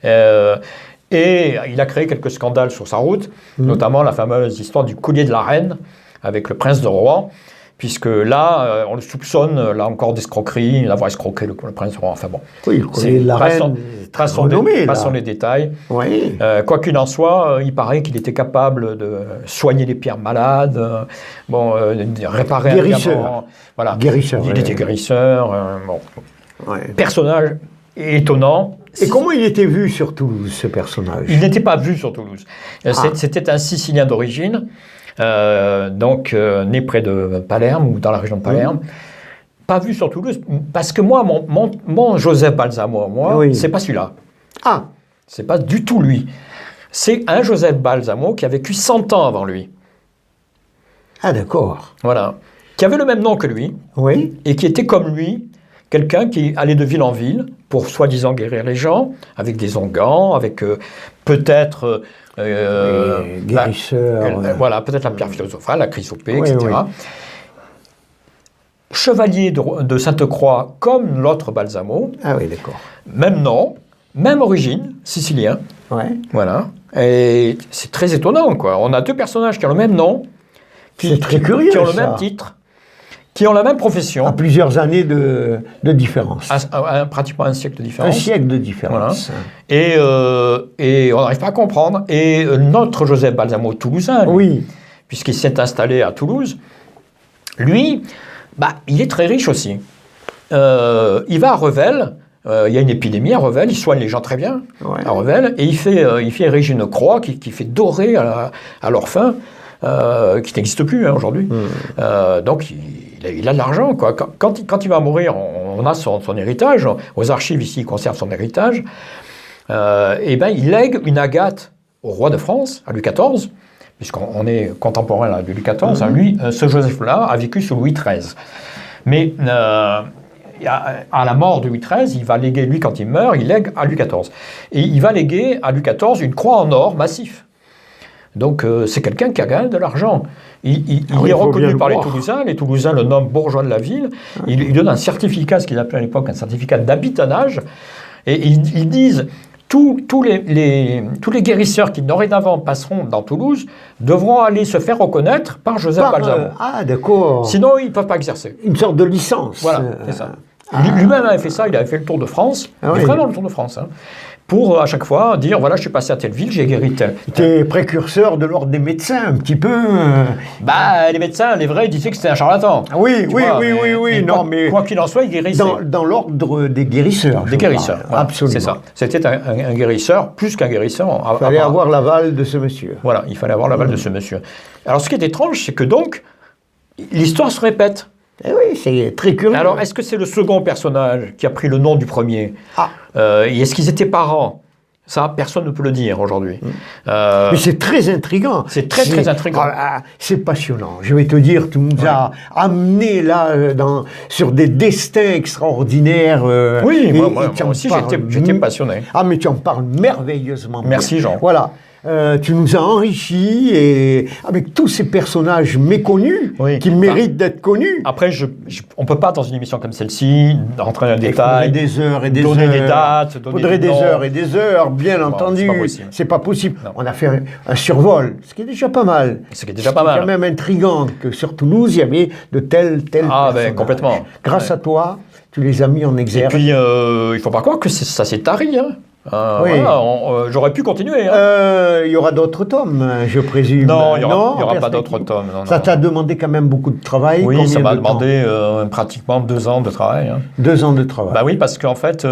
Speaker 3: Et il a créé quelques scandales sur sa route, notamment la fameuse histoire du collier de la reine avec le prince de Rohan, puisque là, on le soupçonne, là encore, d'escroquerie, d'avoir escroqué le prince de Rohan. Enfin bon.
Speaker 2: Oui, le collier de la reine.
Speaker 3: Passons les détails.
Speaker 2: Oui.
Speaker 3: Quoi qu'il en soit, il paraît qu'il était capable de soigner les pierres malades, de réparer un diamant. Voilà.
Speaker 2: Guérisseur.
Speaker 3: Il était guérisseur. Personnage étonnant.
Speaker 2: Et comment il était vu sur Toulouse, ce personnage ?
Speaker 3: Il n'était pas vu sur Toulouse. C'était un Sicilien d'origine, né près de Palerme, ou dans la région de Palerme. Pas vu sur Toulouse, parce que moi, mon Joseph Balsamo, c'est pas celui-là.
Speaker 2: Ah.
Speaker 3: C'est pas du tout lui. C'est un Joseph Balsamo qui a vécu 100 ans avant lui.
Speaker 2: Ah, d'accord.
Speaker 3: Voilà. Qui avait le même nom que lui.
Speaker 2: Oui.
Speaker 3: Et qui était comme lui, quelqu'un qui allait de ville en ville pour soi-disant guérir les gens, avec des onguents, avec peut-être...
Speaker 2: guérisseur.
Speaker 3: Voilà, peut-être la pierre philosophale, la chrysopée,
Speaker 2: Oui,
Speaker 3: etc.
Speaker 2: oui.
Speaker 3: Chevalier de Sainte-Croix comme l'autre Balsamo,
Speaker 2: Ah oui, d'accord.
Speaker 3: même nom, même origine, sicilien.
Speaker 2: Ouais.
Speaker 3: Voilà. Et c'est très étonnant, quoi. On a deux personnages qui ont le même nom,
Speaker 2: C'est très curieux,
Speaker 3: qui ont le
Speaker 2: ça.
Speaker 3: même titre, qui ont la même profession,
Speaker 2: À plusieurs années de différence.
Speaker 3: pratiquement un siècle de
Speaker 2: Un
Speaker 3: différence.
Speaker 2: siècle de différence.
Speaker 3: Et on n'arrive pas à comprendre. Et notre Joseph Balsamo toulousain,
Speaker 2: Oui.
Speaker 3: puisqu'il s'est installé à Toulouse, lui, il est très riche aussi. Il va à Revel. Il y a une épidémie à Revel, il soigne les gens très bien à Revel, et il fait ériger une croix qui fait dorer à l'orphin, qui n'existe plus aujourd'hui. Donc il a de l'argent, quoi. Quand il va mourir, on a son héritage. Aux archives ici, il conserve son héritage. Et il lègue une agate au roi de France, à Louis XIV, puisqu'on est contemporain là, de Louis XIV. Lui, ce Joseph-là a vécu sous Louis XIII. Mais à la mort de Louis XIII, il va léguer, lui, quand il meurt, il lègue à Louis XIV. Et il va léguer à Louis XIV une croix en or massif. Donc c'est quelqu'un qui a gagné de l'argent. Il est reconnu par les Toulousains le nomment bourgeois de la ville. Il lui donne un certificat, ce qu'ils appelaient à l'époque un certificat d'habitanage. Et ils disent, tous les guérisseurs qui dorénavant passeront dans Toulouse devront aller se faire reconnaître par Joseph Balsamo.
Speaker 2: Ah, d'accord.
Speaker 3: Sinon, ils ne peuvent pas exercer.
Speaker 2: Une sorte de licence.
Speaker 3: Voilà, c'est ça. Lui-même avait fait ça, il avait fait le Tour de France, vraiment le Tour de France, pour à chaque fois dire, voilà, je suis passé à telle ville, j'ai guéri tel.
Speaker 2: Tu es précurseur de l'ordre des médecins, un petit peu.
Speaker 3: Les médecins, les vrais, disaient que c'était un charlatan.
Speaker 2: Oui.
Speaker 3: Mais quoi qu'il en soit, il guérissait.
Speaker 2: Dans l'ordre des guérisseurs.
Speaker 3: Des guérisseurs, voilà,
Speaker 2: absolument.
Speaker 3: c'est ça. C'était un guérisseur, plus qu'un guérisseur.
Speaker 2: Il fallait avoir l'aval de ce monsieur.
Speaker 3: Voilà, il fallait avoir l'aval de ce monsieur. Alors, ce qui est étrange, c'est que donc, l'histoire se répète.
Speaker 2: Eh oui, c'est très curieux.
Speaker 3: Alors, est-ce que c'est le second personnage qui a pris le nom du premier ? Et est-ce qu'ils étaient parents ? Ça, personne ne peut le dire aujourd'hui.
Speaker 2: Mais c'est très intriguant.
Speaker 3: C'est très intriguant.
Speaker 2: C'est passionnant. Je vais te dire, tu nous as amené là sur des destins extraordinaires.
Speaker 3: Oui, moi aussi j'étais passionné.
Speaker 2: Mais tu en parles merveilleusement.
Speaker 3: Merci
Speaker 2: bien.
Speaker 3: Jean.
Speaker 2: Voilà. Tu nous as enrichis et avec tous ces personnages méconnus qui méritent d'être connus.
Speaker 3: Après, on ne peut pas, dans une émission comme celle-ci, rentrer dans les détails,
Speaker 2: des heures et des
Speaker 3: donner
Speaker 2: heures.
Speaker 3: des dates, donner des
Speaker 2: heures et des heures, bien entendu.
Speaker 3: C'est pas possible.
Speaker 2: On a fait un survol, ce qui est déjà pas mal.
Speaker 3: C'est quand
Speaker 2: même intriguant que sur Toulouse, il y avait de tels personnages.
Speaker 3: Complètement.
Speaker 2: Grâce à toi, tu les as mis en exergue.
Speaker 3: Et puis, il ne faut pas croire que ça s'est tari. J'aurais pu continuer.
Speaker 2: Il y aura d'autres tomes, je présume.
Speaker 3: Non, il n'y aura pas d'autres tomes.
Speaker 2: Ça t'a demandé quand même beaucoup de travail.
Speaker 3: Oui, ça m'a demandé pratiquement 2 ans de travail.
Speaker 2: 2 ans de travail.
Speaker 3: Oui, parce qu'en fait,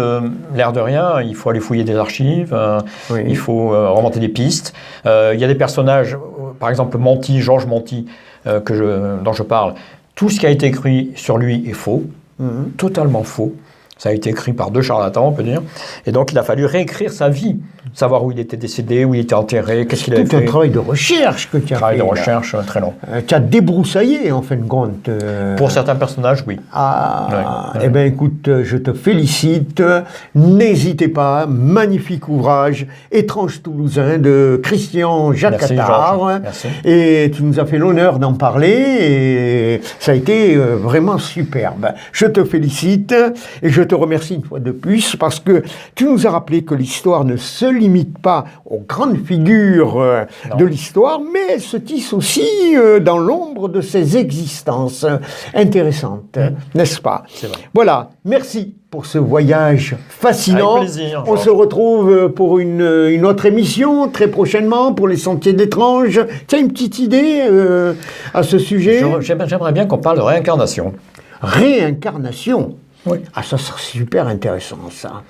Speaker 3: l'air de rien, il faut aller fouiller des archives, il faut remonter des pistes. Il y a des personnages, par exemple Georges Monti, dont je parle. Tout ce qui a été écrit sur lui est faux, totalement faux. Ça a été écrit par 2 charlatans, on peut dire. Et donc, il a fallu réécrire sa vie, savoir où il était décédé, où il était enterré, qu'est-ce qu'il avait fait.
Speaker 2: C'est tout un travail de recherche que tu as fait.
Speaker 3: Travail de recherche très long.
Speaker 2: Tu as débroussaillé, en fin de compte.
Speaker 3: Pour certains personnages, oui.
Speaker 2: Eh bien, écoute, je te félicite. N'hésitez pas, magnifique ouvrage, Étrange Toulousain, de Christian Jacques Attard.
Speaker 3: Merci.
Speaker 2: Et tu nous as fait l'honneur d'en parler, et ça a été vraiment superbe. Je te félicite, et je te remercie une fois de plus parce que tu nous as rappelé que l'histoire ne se limite pas aux grandes figures de l'histoire, mais elle se tisse aussi dans l'ombre de ses existences intéressantes, n'est-ce pas?
Speaker 3: C'est vrai.
Speaker 2: Voilà, merci pour ce voyage fascinant.
Speaker 3: Avec plaisir.
Speaker 2: On se retrouve pour une autre émission très prochainement pour les Sentiers de l'Étrange. Tu as une petite idée à ce sujet?
Speaker 3: J'aimerais bien qu'on parle de réincarnation.
Speaker 2: Réincarnation?
Speaker 3: Oui.
Speaker 2: Ça serait super intéressant, ça.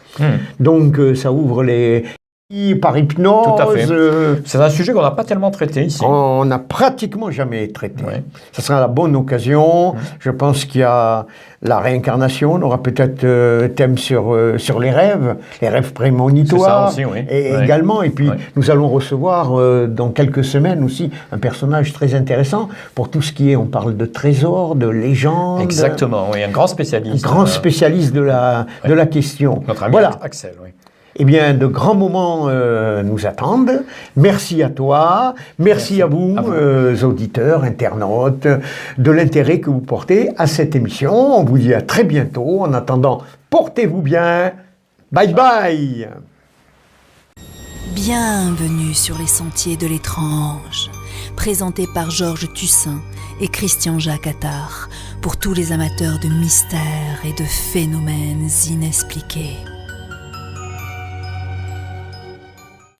Speaker 2: Donc, ça ouvre les par hypnose.
Speaker 3: Tout à fait. C'est un sujet qu'on n'a pas tellement traité ici.
Speaker 2: On n'a pratiquement jamais traité.
Speaker 3: Oui.
Speaker 2: Ça sera la bonne occasion. Je pense qu'il y a la réincarnation. On aura peut-être thème sur les rêves prémonitoires.
Speaker 3: C'est ça aussi, oui.
Speaker 2: Et
Speaker 3: Oui.
Speaker 2: également. Et puis,
Speaker 3: Oui.
Speaker 2: nous allons recevoir dans quelques semaines aussi un personnage très intéressant pour tout ce qui est, on parle de trésors, de légendes.
Speaker 3: Exactement, oui, un grand spécialiste.
Speaker 2: Un grand spécialiste de la question.
Speaker 3: Notre ami
Speaker 2: Voilà.
Speaker 3: Axel, oui.
Speaker 2: Eh bien, de grands moments nous attendent. Merci à toi, merci à vous, auditeurs, internautes, de l'intérêt que vous portez à cette émission. On vous dit à très bientôt. En attendant, portez-vous bien. Bye bye.
Speaker 1: Bienvenue sur les sentiers de l'étrange, présenté par Georges Tussin et Christian-Jacques Attard, pour tous les amateurs de mystères et de phénomènes inexpliqués.